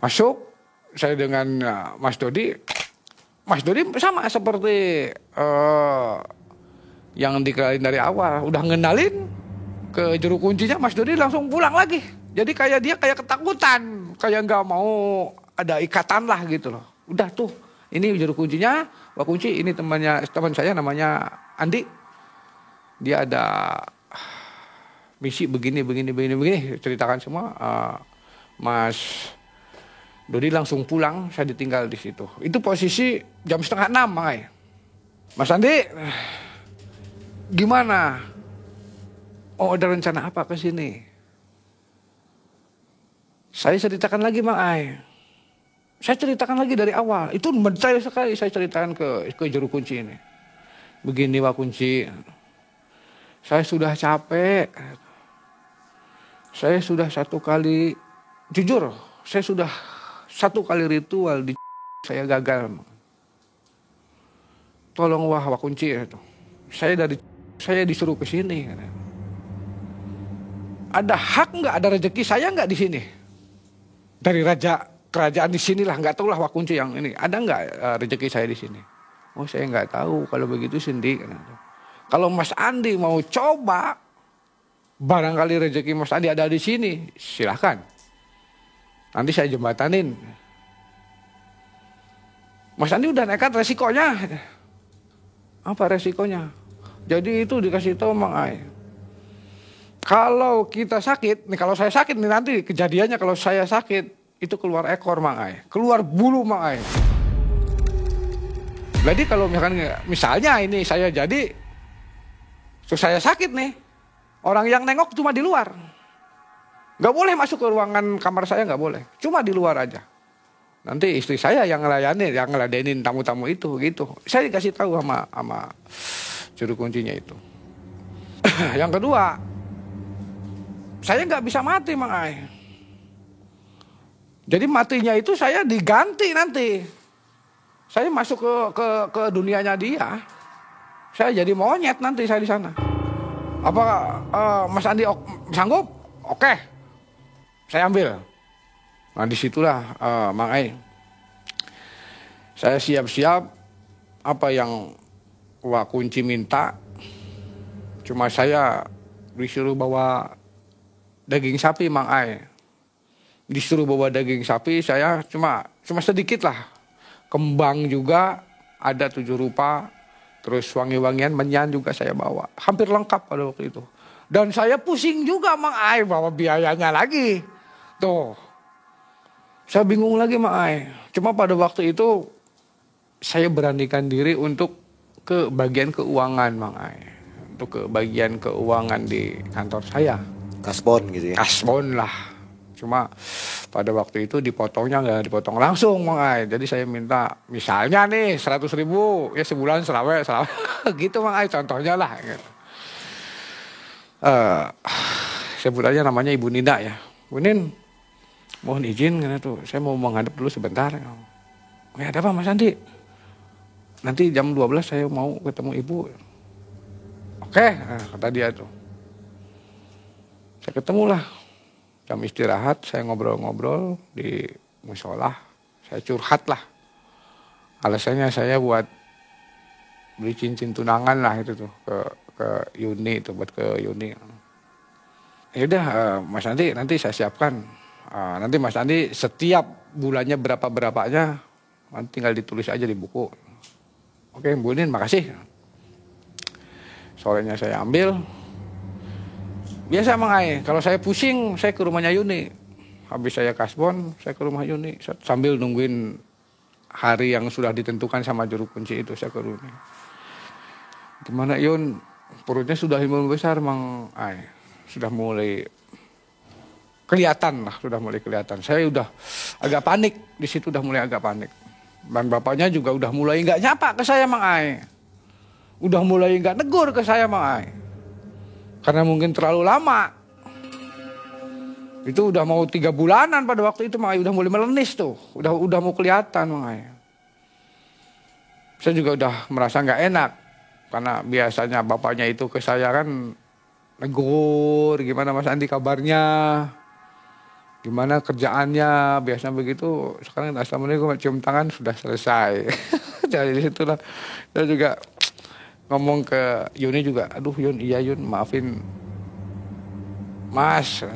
Masuk, saya dengan Mas Dodi. Mas Dodi sama seperti yang dikenalin dari awal. Udah ngenalin ke juru kuncinya, Mas Dodi langsung pulang lagi. Jadi dia kayak ketakutan, kayak nggak mau ada ikatan lah gitu loh. Udah tuh, ini juru kuncinya, Pak Kunci, ini teman saya namanya Andi. Dia ada misi begini, ceritakan semua. Mas Dodi langsung pulang, saya ditinggal di situ. Itu posisi jam 5:30, Mang Ai. Mas Andi, gimana? Oh, ada rencana apa ke sini? Saya ceritakan lagi, Mang Ai. Saya ceritakan lagi dari awal. Itu mendetail sekali saya ceritakan ke juru kunci ini. Begini Pak Kunci, saya sudah capek. Saya sudah jujur, saya sudah 1 kali ritual di saya gagal. Tolong Pak Kunci itu. Saya disuruh ke sini. Ada hak nggak, ada rezeki saya nggak di sini? Dari kerajaan di sinilah, nggak tahu lah Pak Kunci yang ini. Ada nggak rezeki saya di sini? Oh, saya nggak tahu. Kalau begitu Cindy, kalau Mas Andi mau coba, barangkali rezeki Mas Andi ada di sini, silahkan. Nanti saya jembatanin. Mas Andi udah nekat, resikonya. Apa resikonya? Jadi itu dikasih tahu Mang Ai. Kalau kita sakit, nih kalau saya sakit nih nanti kejadiannya kalau saya sakit itu keluar ekor Mang Ai, keluar bulu Mang Ai. Jadi kalau misalnya ini saya jadi, terus saya sakit nih, orang yang nengok cuma di luar, nggak boleh masuk ke ruangan kamar saya, nggak boleh, cuma di luar aja. Nanti istri saya yang ngelayanin, yang ngeladenin tamu-tamu itu gitu. Saya dikasih tahu sama juru kuncinya itu. Yang kedua, saya nggak bisa mati Mang Ai. Jadi matinya itu saya diganti nanti. Saya masuk ke dunianya dia. Saya jadi monyet nanti saya di sana. Apa Mas Andi sanggup? Oke. Saya ambil. Nah disitulah Mang Ai. Saya siap-siap apa yang Wak Kunci minta. Cuma saya disuruh bawa daging sapi Mang Ai. Disuruh bawa daging sapi, saya cuma sedikit lah. Kembang juga ada 7 rupa. Terus wangi-wangian menyan juga saya bawa. Hampir lengkap pada waktu itu. Dan saya pusing juga Mang Ai bawa biayanya lagi. Tuh. Saya bingung lagi Mang Ai. Cuma pada waktu itu saya beranikan diri untuk ke bagian keuangan Mang Ai. Untuk ke bagian keuangan di kantor saya. Kasbon gitu ya? Kasbon lah. Cuma pada waktu itu dipotongnya nggak dipotong langsung Mang Ai. Jadi saya minta misalnya nih 100.000 ya sebulan selawe gitu Mang Ai, contohnya lah. Gitu. Sebut aja namanya Ibu Nina ya. Bu Nin, mohon izin karena tuh saya mau menghadap dulu sebentar. Ada apa Mas Andi? Nanti jam 12 saya mau ketemu Ibu. Oke, kata dia tuh. Saya ketemulah, jam istirahat, saya ngobrol-ngobrol di musola, saya curhat lah. Alasannya saya buat beli cincin tunangan lah itu tuh ke Yuni itu, buat ke Yuni. Ya udah, Mas Andi nanti saya siapkan. Nanti Mas Andi setiap bulannya berapanya nanti tinggal ditulis aja di buku. Oke, Bu Nin, makasih. Sorenya saya ambil. Biasa Mang Ai, kalau saya pusing saya ke rumahnya Yuni. Habis saya kasbon, saya ke rumah Yuni sambil nungguin hari yang sudah ditentukan sama juru kunci itu, saya ke rumah. Gimana Yun? Perutnya sudah mulai besar Mang Ai. Sudah mulai kelihatan lah, sudah mulai kelihatan. Saya udah agak panik, di situ udah mulai agak panik. Dan bapaknya juga udah mulai nggak nyapa ke saya Mang Ai. Udah mulai nggak negur ke saya Mang Ai. Karena mungkin terlalu lama. Itu udah mau 3 bulanan pada waktu itu Mang Ai, udah mulai melenis tuh. Udah mau kelihatan Mang Ai. Saya juga udah merasa nggak enak. Karena biasanya bapaknya itu ke saya kan negur, gimana Mas Andi kabarnya, gimana kerjaannya, biasanya begitu. Sekarang assalamualaikum, cium tangan, sudah selesai. Jadi disitulah saya juga ngomong ke Yuni juga, aduh Yun, iya Yun, maafin Mas,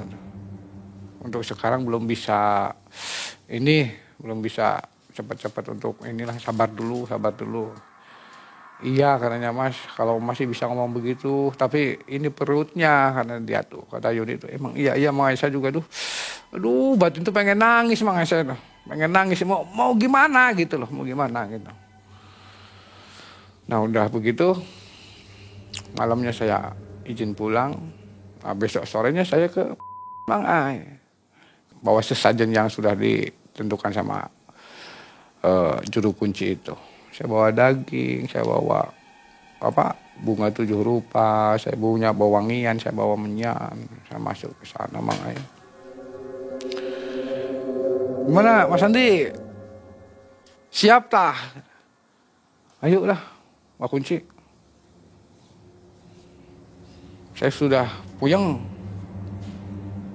untuk sekarang belum bisa belum bisa cepat-cepat untuk inilah, sabar dulu. Iya katanya Mas, kalau masih bisa ngomong begitu, tapi ini perutnya, karena dia tuh, kata Yuni itu, emang iya Mang Ai, saya juga aduh batin tuh pengen nangis Mang Ai, saya pengen nangis, mau gimana gitu loh, mau gimana gitu. Nah udah begitu, malamnya saya izin pulang, besok sorenya saya ke Mang Ai, bawa sesajen yang sudah ditentukan sama juru kunci itu. Saya bawa daging, saya bawa bunga 7 rupa, saya bawa wangian, saya bawa menyan, saya masuk ke sana Mang Ai. Gimana Mas Andi? Siap tah? Ayo lah, Pak Kunci. Saya sudah puyeng,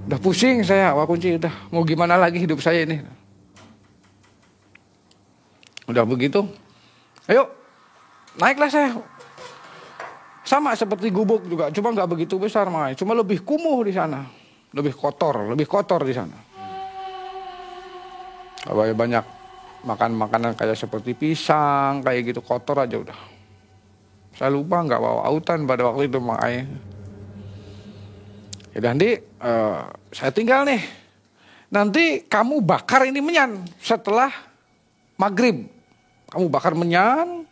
udah pusing saya Pak Kunci, udah mau gimana lagi hidup saya ini. Udah begitu. Ayo, naiklah saya. Sama seperti gubuk juga, cuma nggak begitu besar Mang Ai. Cuma lebih kumuh di sana, lebih kotor di sana. Banyak makan makanan kayak seperti pisang, kayak gitu, kotor aja udah. Saya lupa nggak bawa autan pada waktu itu Mang Ai. Ya Andi, saya tinggal nih. Nanti kamu bakar ini menyan setelah maghrib. Kamu bakar menyan,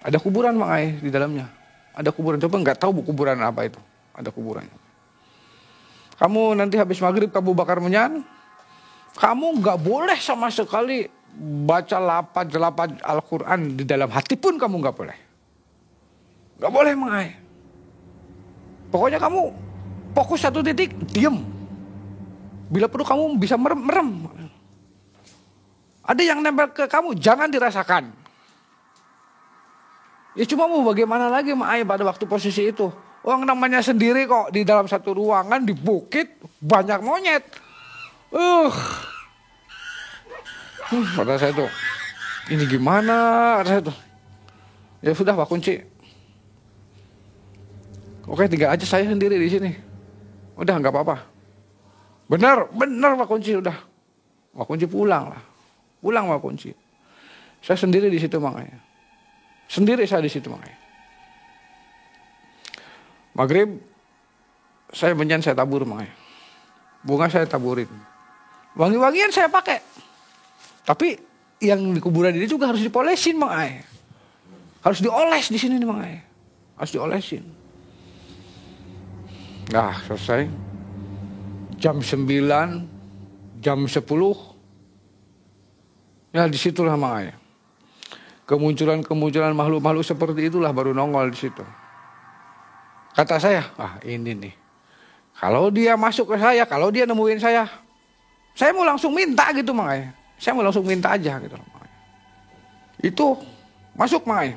ada kuburan Mang Ai di dalamnya. Ada kuburan, coba nggak tahu kuburan apa itu. Ada kuburan. Kamu nanti habis maghrib kamu bakar menyan, kamu nggak boleh sama sekali baca lapaz Al-Quran di dalam hati pun kamu nggak boleh. Nggak boleh Mang Ai. Pokoknya kamu fokus 1 titik, diem. Bila perlu kamu bisa merem. Ada yang nempel ke kamu, jangan dirasakan. Ya cuma mau bagaimana lagi Mang Ai pada waktu posisi itu. Orang namanya sendiri kok di dalam satu ruangan di bukit, banyak monyet. Pada saya tuh, ini gimana? Kata saya tuh, ya sudah Pak Kunci. Oke, tinggal aja saya sendiri di sini. Udah nggak apa-apa. Benar Pak Kunci, udah. Pak Kunci pulang Pak Kunci. Saya sendiri di situ Mang Ai. Sendiri saya di situ Mang Ai. Maghrib saya menyan, saya tabur Mang Ai. Bunga saya taburin. Wangi-wangian saya pakai. Tapi yang di kuburan ini juga harus dipolesin Mang Ai. Harus dioles di sini nih Mang Ai. Harus diolesin. Nah, selesai. Jam 9, jam 10. Ya disitulah Mang Ai. Kemunculan makhluk-makhluk seperti itulah baru nongol di situ. Kata saya, ini nih. Kalau dia masuk ke saya, kalau dia nemuin saya mau langsung minta gitu Mang Ai. Saya mau langsung minta aja gitu Mang Ai. Itu masuk Mang Ai.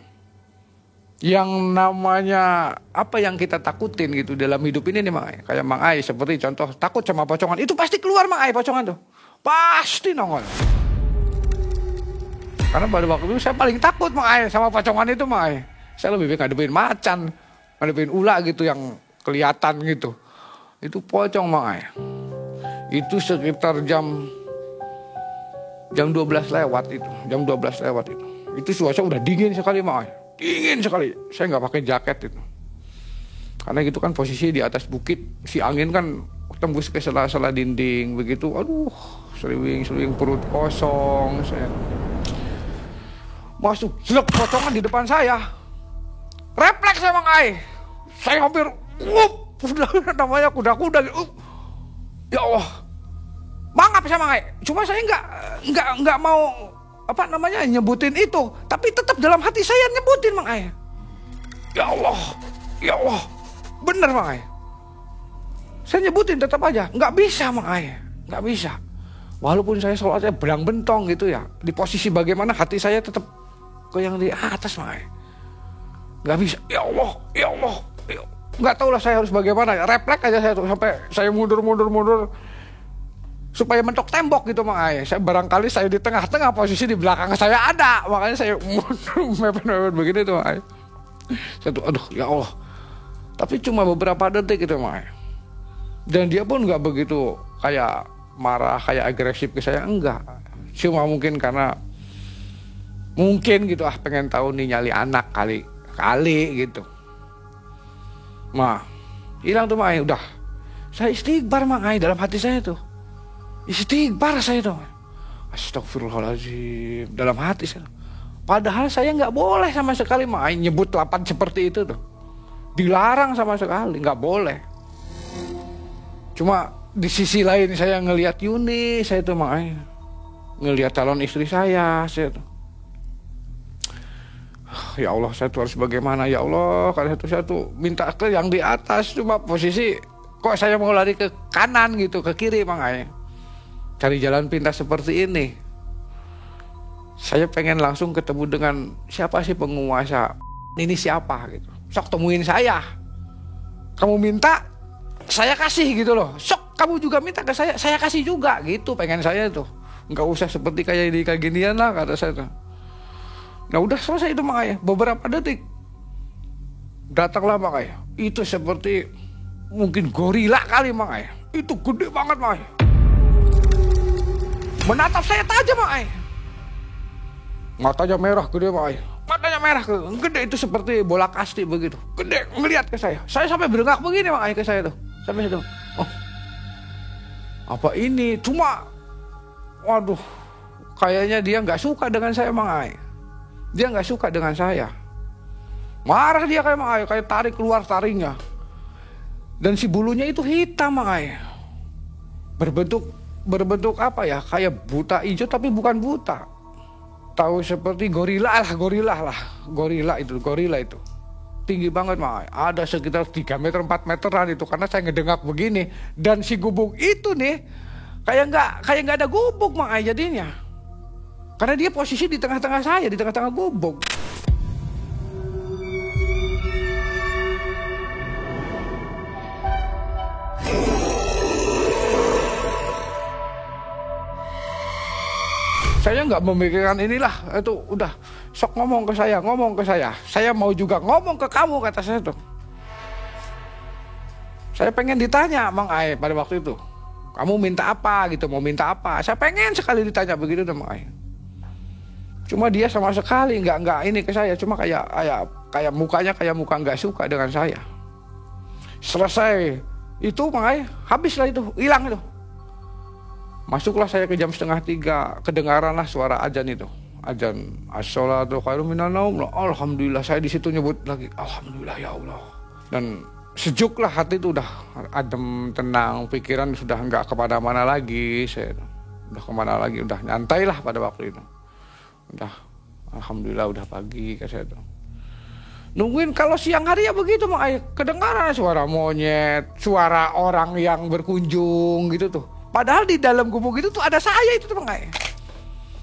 Yang namanya apa yang kita takutin gitu dalam hidup ini nih Mang Ai. Kayak Mang Ai seperti contoh takut sama pocongan. Itu pasti keluar Mang Ai pocongan tuh. Pasti nongol. Karena pada waktu itu saya paling takut Mang Ay sama pocongan itu Mang Ay. Saya lebih baik ngadepin macan, ngadepin ular gitu yang kelihatan gitu. Itu pocong Mang Ay. Itu sekitar jam 12 lewat itu, jam 12 lewat itu. Itu cuaca udah dingin sekali Mang Ay. Dingin sekali. Saya nggak pakai jaket itu. Karena gitu kan posisi di atas bukit, si angin kan tembus ke sela-sela dinding begitu. Aduh, seliwing perut kosong saya. Masuk jelek pocongan di depan saya. Refleks saya Mang Ay. Saya hampir namanya kuda-kuda gitu. Ya Allah. Mangap saya Mang Ay. Cuma saya nggak mau nyebutin itu, tapi tetap dalam hati saya nyebutin Mang Ay. Ya Allah. Ya Allah. Bener Mang Ay. Saya nyebutin tetap aja, nggak bisa Mang Ay. Nggak bisa. Walaupun saya sholatnya belang bentong gitu ya, di posisi bagaimana hati saya tetap ke yang di atas Mang Ay. Nggak bisa. Ya Allah. Ya Allah. Nggak tahu lah saya harus bagaimana. Refleks aja saya tuh sampai saya mundur supaya mentok tembok gitu Mang Ay. Saya barangkali saya di tengah-tengah, posisi di belakang saya ada, makanya saya mundur mepet begini tuh Mang Ay. Saya tuh aduh ya Allah. Tapi cuma beberapa detik gitu Mang Ay. Dan dia pun nggak begitu kayak marah, kayak agresif ke saya, enggak. Cuma mungkin karena gitu pengen tahu nih nyali anak kali gitu. Nah, hilang tuh Mang Ay, udah. Saya istighfar Mang Ay dalam hati saya tuh. Istighfar saya tuh. Astagfirullahaladzim dalam hati saya. Padahal saya nggak boleh sama sekali Mang Ay nyebut lapan seperti itu tuh. Dilarang sama sekali, nggak boleh. Cuma di sisi lain saya ngelihat Yuni, saya tuh Mang Ay. Ngelihat calon istri saya tuh. Ya Allah, saya tuh harus bagaimana ya Allah, karena itu saya tuh minta ke yang di atas, cuma posisi kok saya mau lari ke kanan gitu, ke kiri Mang Ay. Cari jalan pintas seperti ini. Saya pengen langsung ketemu dengan siapa sih penguasa ini, siapa gitu. Sok temuin saya. Kamu minta, saya kasih gitu loh. Sok kamu juga minta ke saya kasih juga gitu. Pengen saya tuh. Nggak usah seperti kayak di kaginian lah kata saya tuh. Nah udah selesai itu Mang Ay. Beberapa detik datanglah Mang Ay. Itu seperti mungkin gorila kali Mang Ay. Itu gede banget Mang Ay. Menatap saya tajam Mang Ay. Matanya merah gede Mang Ay. Matanya merah gede, itu seperti bola kasti begitu. Gede ngelihat ke saya. Saya sampai berengak begini Mang Ay ke saya tuh. Sampai situ. Oh. Apa ini? Cuma waduh, kayaknya dia nggak suka dengan saya Mang Ay. Dia nggak suka dengan saya. Marah dia kayak Mang Ay, kayak tarik keluar taringnya. Dan si bulunya itu hitam Mang Ay. Berbentuk apa ya? Kayak buta hijau tapi bukan buta. Tahu seperti gorila lah. Gorila itu. Tinggi banget Mang Ay. Ada sekitar 3 meter 4 meteran itu, karena saya ngedengak begini. Dan si gubuk itu nih kayak nggak ada gubuk Mang Ay jadinya. Karena dia posisi di tengah-tengah saya, di tengah-tengah gubuk. Saya nggak memikirkan inilah, itu udah sok ngomong ke saya. Saya mau juga ngomong ke kamu, kata saya tuh. Saya pengen ditanya Mang Ay pada waktu itu. Kamu minta apa gitu, mau minta apa? Saya pengen sekali ditanya begitu tuh Mang Ay. Cuma dia sama sekali nggak ini ke saya, cuma kayak mukanya kayak muka nggak suka dengan saya. Selesai itu Mang Ay, habislah itu, hilang itu. Masuklah saya ke jam 2:30, kedengaranlah suara azan itu. Azan as-sholatu khairum minan naum. Alhamdulillah, saya di situ nyebut lagi alhamdulillah ya Allah. Dan sejuklah hati itu, udah adem, tenang, pikiran sudah enggak kemana-mana lagi. Saya udah kemana lagi, udah nyantai lah pada waktu itu. Udah alhamdulillah udah pagi kayak saya tuh. Nungguin kalau siang hari ya begitu Mang Ay, kedengaran suara monyet, suara orang yang berkunjung gitu tuh. Padahal di dalam gubuk itu tuh ada saya itu tuh Mang Ay.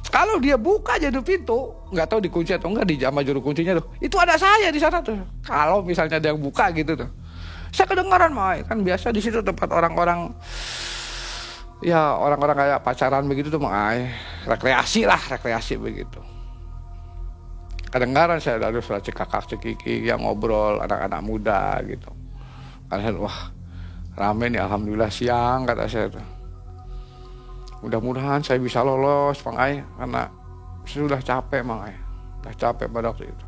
Kalau dia buka aja tuh pintu, nggak tahu dikunci atau enggak, di sama juru kuncinya tuh, itu ada saya di sana tuh. Kalau misalnya ada yang buka gitu tuh, saya kedengaran Mang Ay. Kan biasa di situ tempat orang-orang, ya orang-orang kayak pacaran begitu tuh Mang Ay. Rekreasi begitu. kedengaran saya dari suara cekakak cekiki yang ngobrol anak-anak muda gitu. Karena saya, wah rame nih alhamdulillah siang kata saya tuh. Mudah-mudahan saya bisa lolos Mang Ai karena sudah capek Mang Ai. Udah capek pada waktu itu.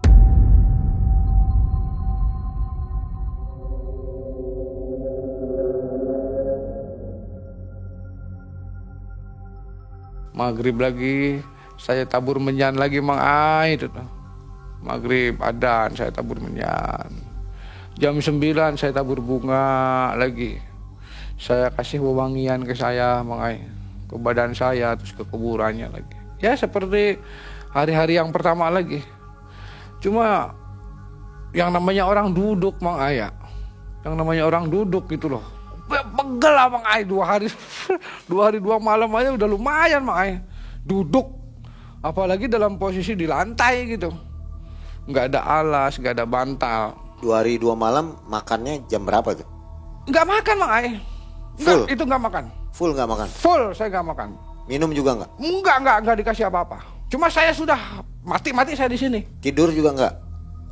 Maghrib lagi saya tabur menyan lagi Mang Ai itu tuh. Maghrib adzan saya tabur menyan. Jam 9 saya tabur bunga lagi. Saya kasih wewangian ke saya Mang Ai, ke badan saya terus ke kuburannya lagi. Ya seperti hari-hari yang pertama lagi. Cuma yang namanya orang duduk Mang Ai ya. Yang namanya orang duduk gitu loh. Pegel lah Mang Ai 2 hari 2 malam aja udah lumayan Mang Ai. Duduk apalagi dalam posisi di lantai gitu. Nggak ada alas, nggak ada bantal. 2 hari 2 malam makannya jam berapa tuh? Nggak makan Mang Ai. Full? Itu nggak makan. Full nggak makan? Full saya nggak makan. Minum juga nggak? Nggak dikasih apa-apa. Cuma saya sudah mati saya di sini. Tidur juga nggak?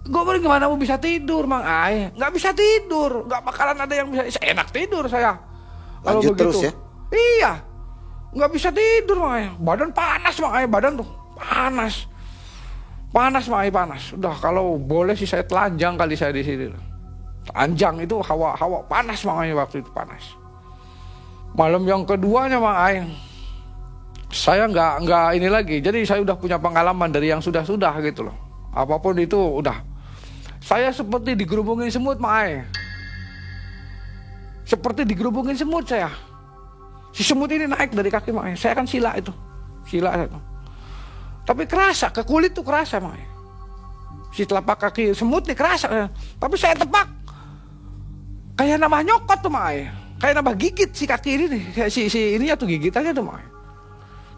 Gue gimana mau bisa tidur Mang Ai? Nggak bisa tidur. Nggak bakalan ada yang bisa. Enak tidur saya. Kalau Lanjut begitu. terus ya? Iya. Nggak bisa tidur Mang Ai. Badan panas Mang Ai. Badan tuh panas. Panas Mang Ai panas. Udah kalau boleh sih saya telanjang kali saya di sini. Telanjang itu hawa panas Mang Ai waktu itu panas. Malam yang keduanya Mang Ai. Saya nggak ini lagi. Jadi saya udah punya pengalaman dari yang sudah gitu loh. Apapun itu udah. Saya seperti digerubungin semut Mang Ai. Seperti digerubungin semut saya. Si semut ini naik dari kaki Mang Ai. Saya kan sila itu. Sila itu. Tapi kerasa, ke kulit tuh kerasa Mang Ai. Si telapak kaki semut nih kerasa. Tapi saya tepak. Kayak nambah nyokot tuh Mang Ai. Kayak nambah gigit si kaki ini nih. Si ininya tuh gigitannya tuh Mang Ai.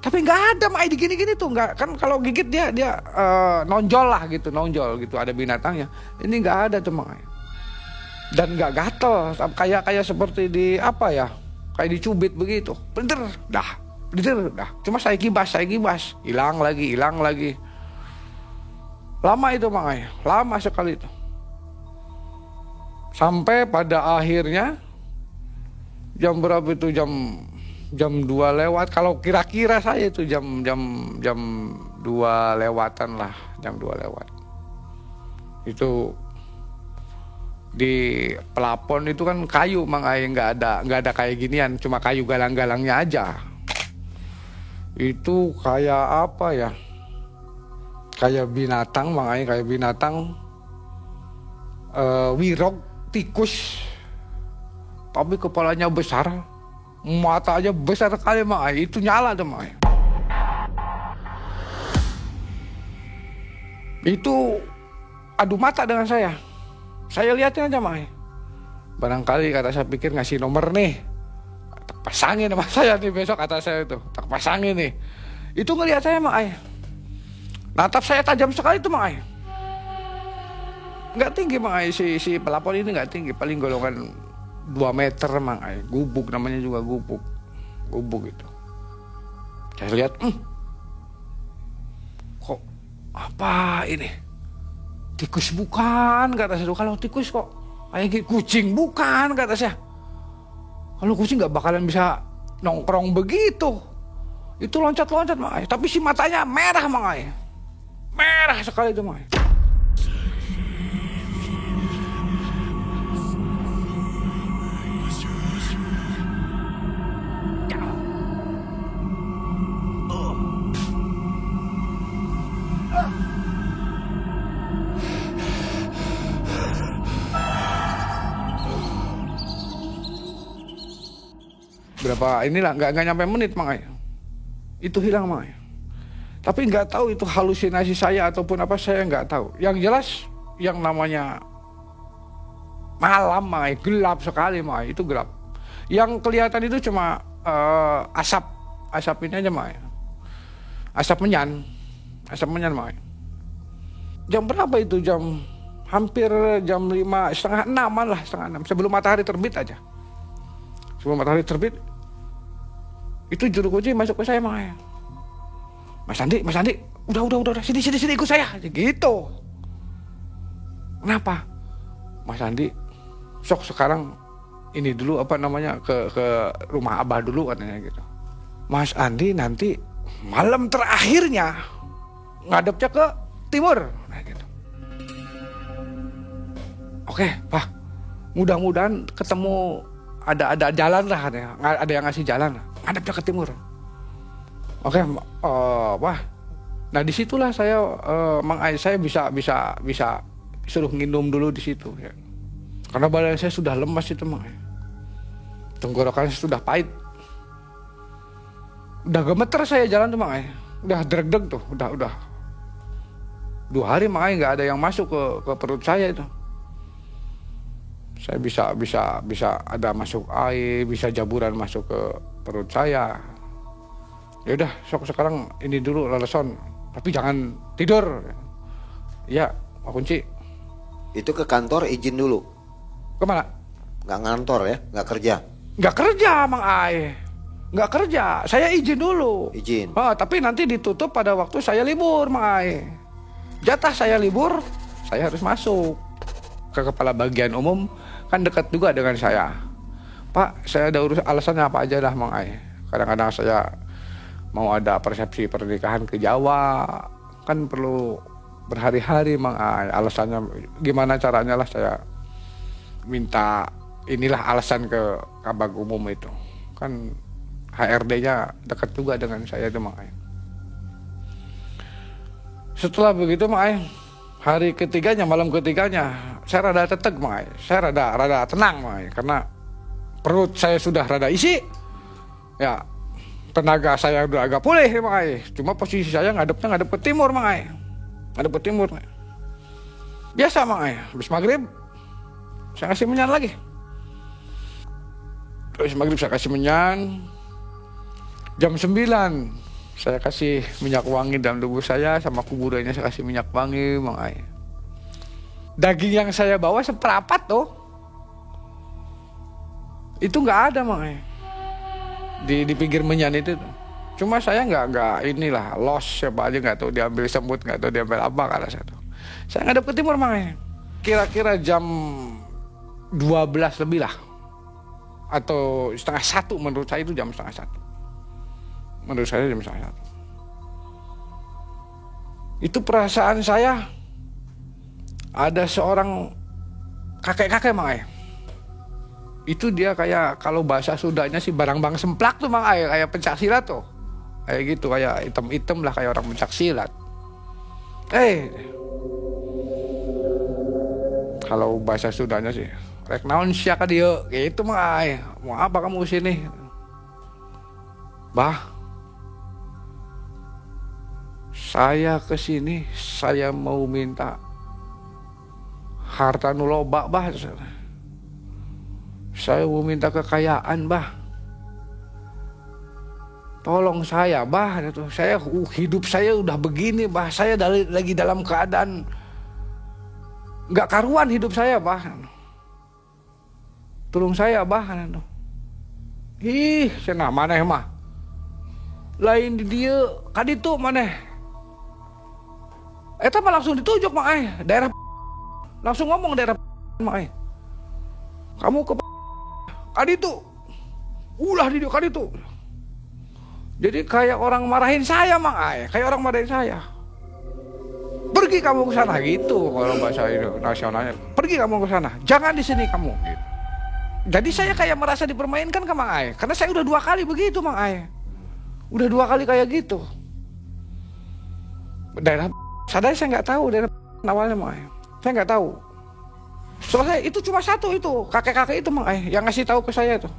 Tapi nggak ada Mang Ai di gini-gini tuh, nggak kan kalau gigit dia nonjol lah gitu, nonjol gitu ada binatangnya. Ini nggak ada tuh Mang Ai. Dan nggak gatel, kayak seperti di apa ya, kayak dicubit begitu, bener dah. Cuma saya kibas, hilang lagi. Lama itu Mang Ai, lama sekali itu. Sampai pada akhirnya jam berapa itu jam 2 lewat, kalau kira-kira saya itu jam 2 lewatan lah, jam 2 lewat. Itu di pelapon itu kan kayu Mang Ai, nggak ada kayak ginian, cuma kayu galang-galangnya aja. Itu kayak apa ya? Kayak binatang Mang Ai, kayak binatang wirog, tikus. Tapi kepalanya besar. Mata aja besar sekali Mang Ai, itu nyala tuh Mang Ai. Itu adu mata dengan saya. Saya lihatin aja Mang Ai. Barangkali kata saya pikir ngasih nomor nih. Tak pasangin sama saya nih besok kata saya itu. Tak pasangin nih. Itu ngelihat saya Mang Ai. Natap saya tajam sekali tuh Mang Ai. Nggak tinggi Mang Ai, si pelapor ini nggak tinggi, paling golongan 2 meter Mang Ai, gubuk namanya juga gubuk itu. Saya lihat, kok apa ini? Tikus bukan kata saya. Kalau tikus kok kayak kucing bukan kata saya. Kalau kucing nggak bakalan bisa nongkrong begitu. Itu loncat-loncat Mang Ai. Tapi si matanya merah Mang Ai, merah sekali itu Mang Ai. Berapa inilah nggak nyampe menit Mang Ai, itu hilang Mang Ai. Tapi nggak tahu itu halusinasi saya ataupun apa, saya nggak tahu. Yang jelas yang namanya malam Mang Ai, gelap sekali Mang Ai, itu gelap. Yang kelihatan itu cuma asap ini aja Mang Ai. Asap menyan Mang Ai. Jam berapa itu? Hampir jam 5, setengah 6 lah, setengah 6 sebelum matahari terbit aja. Sebelum matahari terbit itu juru kunci masuk ke saya Mang Ai. Mas Andi, Udah, sini ikut saya, gitu. Kenapa? Mas Andi, sok sekarang ini dulu ke rumah Abah dulu katanya gitu. Mas Andi nanti malam terakhirnya ngadepnya ke timur, nah gitu. Oke, Pak, mudah-mudahan ketemu ada jalan lah katanya, ada yang ngasih jalan, ngadepnya ke timur. Oke, Pak. Nah disitulah saya bisa suruh nginum dulu di situ ya. Karena badan saya sudah lemas itu Mang. Tenggorokan saya sudah pahit. Udah gemeter saya jalan tuh Mang. Udah dreg-dreg tuh, udah. 2 hari Mang nggak ada yang masuk ke perut saya itu. Saya bisa ada masuk air, bisa jaburan masuk ke perut saya. Ya udah, sok sekarang ini dulu leleson, tapi jangan tidur. Ya, Pak Kunci. Itu ke kantor izin dulu. Kemana? Nggak ngantor ya, nggak kerja. Nggak kerja Mang Ai. Nggak kerja, saya izin dulu. Izin. Tapi nanti ditutup pada waktu saya libur Mang Ai. Jatah saya libur, saya harus masuk ke kepala bagian umum, kan dekat juga dengan saya. Pak, saya ada urus alasannya apa aja dah Mang Ai. Kadang-kadang saya mau ada persepsi pernikahan ke Jawa, kan perlu berhari-hari Mang Ai. Alasannya gimana caranya lah saya minta inilah alasan ke kabag umum itu. Kan HRD-nya dekat juga dengan saya itu Mang Ai. Setelah begitu Mang Ai, hari ketiganya, malam ketiganya, saya rada teteg Mang Ai. Saya rada tenang Mang Ai, karena perut saya sudah rada isi. Ya, tenaga saya udah agak pulih Mang Ai. Cuma posisi saya ngadep ke timur Mang Ai. Ngadep ke timur. Biasa Mang Ai, habis maghrib saya kasih menyan lagi. Habis maghrib saya kasih menyan. Jam 9 saya kasih minyak wangi dalam tubuh saya, sama kuburannya saya kasih minyak wangi Mang Ai. Daging yang saya bawa seperapat tuh, itu nggak ada Mang Ai. Di pinggir menyan itu tuh. Cuma saya nggak inilah loss siapa aja, nggak tahu diambil semut, nggak tahu diambil apa kata saya tuh. Saya ngadep ke timur Mang Ai. Kira-kira jam 12 lebih lah, atau 12:30 menurut saya itu jam 12:30. Menurut saya jam 12:30. Itu perasaan saya ada seorang kakek-kakek Mang Ai. Itu dia kayak, kalau bahasa Sundanya sih barang-barang semplak tuh Mang Ai, kayak pencak silat tuh. Kayak gitu, kayak item-item lah, kayak orang pencak silat. Kalau bahasa Sundanya sih, rek naon sia ka dieu, gitu Mang Ai. Mau apa kamu kesini? Bah, saya kesini, saya mau minta harta nu loba bah. Saya mau minta kekayaan bah. Tolong saya bah. Saya hidup saya udah begini bah. Saya lagi dalam keadaan nggak karuan hidup saya bah. Tolong saya bah. Ih, cenah maneh mah. Lain di dia kaditu maneh. Eta mah langsung ditunjuk Mang Ai, daerah langsung ngomong daerah Mang Ai. Kamu ke kaditu. Ulah di dia kaditu. Jadi kayak orang marahin saya Mang Ai, kayak orang marahin saya. Pergi kamu ke sana gitu kalau bahasa nasionalnya. Pergi kamu ke sana, jangan di sini kamu gitu. Jadi saya kayak merasa dipermainkan ke Mang Ai, karena saya udah 2 kali begitu Mang Ai. Udah 2 kali kayak gitu. Daerah sadar saya nggak tahu daerah awalnya Mang Ai. Saya nggak tahu. Soalnya itu cuma satu itu, kakek-kakek itu Mang Ai yang ngasih tahu ke saya tuh.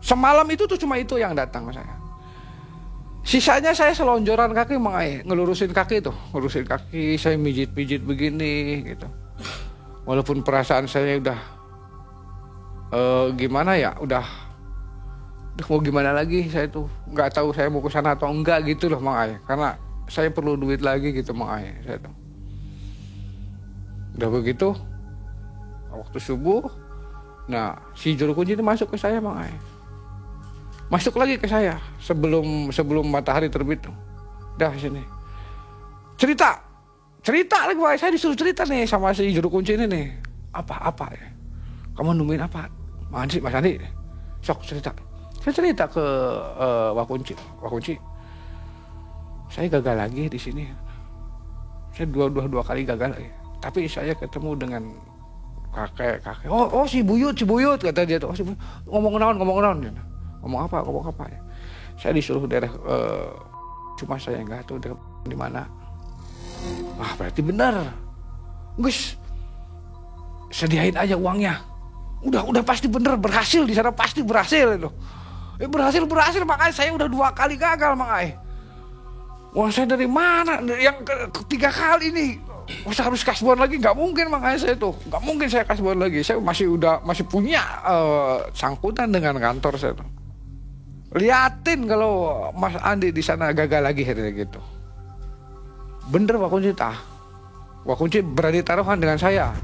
Semalam itu tuh cuma itu yang datang ke saya. Sisanya saya selonjoran kaki Mang Ai, ngelurusin kaki tuh, ngelurusin kaki, saya mijit-mijit begini gitu. Walaupun perasaan saya udah gimana ya, udah mau gimana lagi, saya tuh nggak tahu saya mau ke sana atau enggak gitu loh Mang Ai, karena saya perlu duit lagi gitu Mang Ai. Saya tuh udah begitu, waktu subuh, nah si juru kunci itu masuk ke saya Mang Ai. Masuk lagi ke saya sebelum matahari terbit tuh. Dah sini. cerita lagi Pak. Saya disuruh cerita nih sama si juru kunci ini nih. Apa ya? Kamu nemuin apa? Mas Andi, sok cerita. Saya cerita ke Wak Kunci. Saya gagal lagi di sini. Saya dua kali gagal lagi. Tapi saya ketemu dengan kakek. Oh si Buyut kata dia tuh. Oh, si Buyut. Ngomong naon. Ngomong apa ya. Saya disuruh daerah cuma saya nggak tahu di mana. Wah berarti benar. Gus, sediain aja uangnya. Udah pasti bener, berhasil di sana, pasti berhasil itu. Berhasil makanya saya udah 2 kali gagal makanya. Wah saya dari mana? Yang ketiga kali ini saya harus kasbon lagi, nggak mungkin makanya saya tuh, nggak mungkin saya kasbon lagi. Saya masih punya sangkutan dengan kantor saya tuh. Liatin kalau Mas Andi di sana gagal lagi gitu. Bener Wak Kunci berani taruhan dengan saya.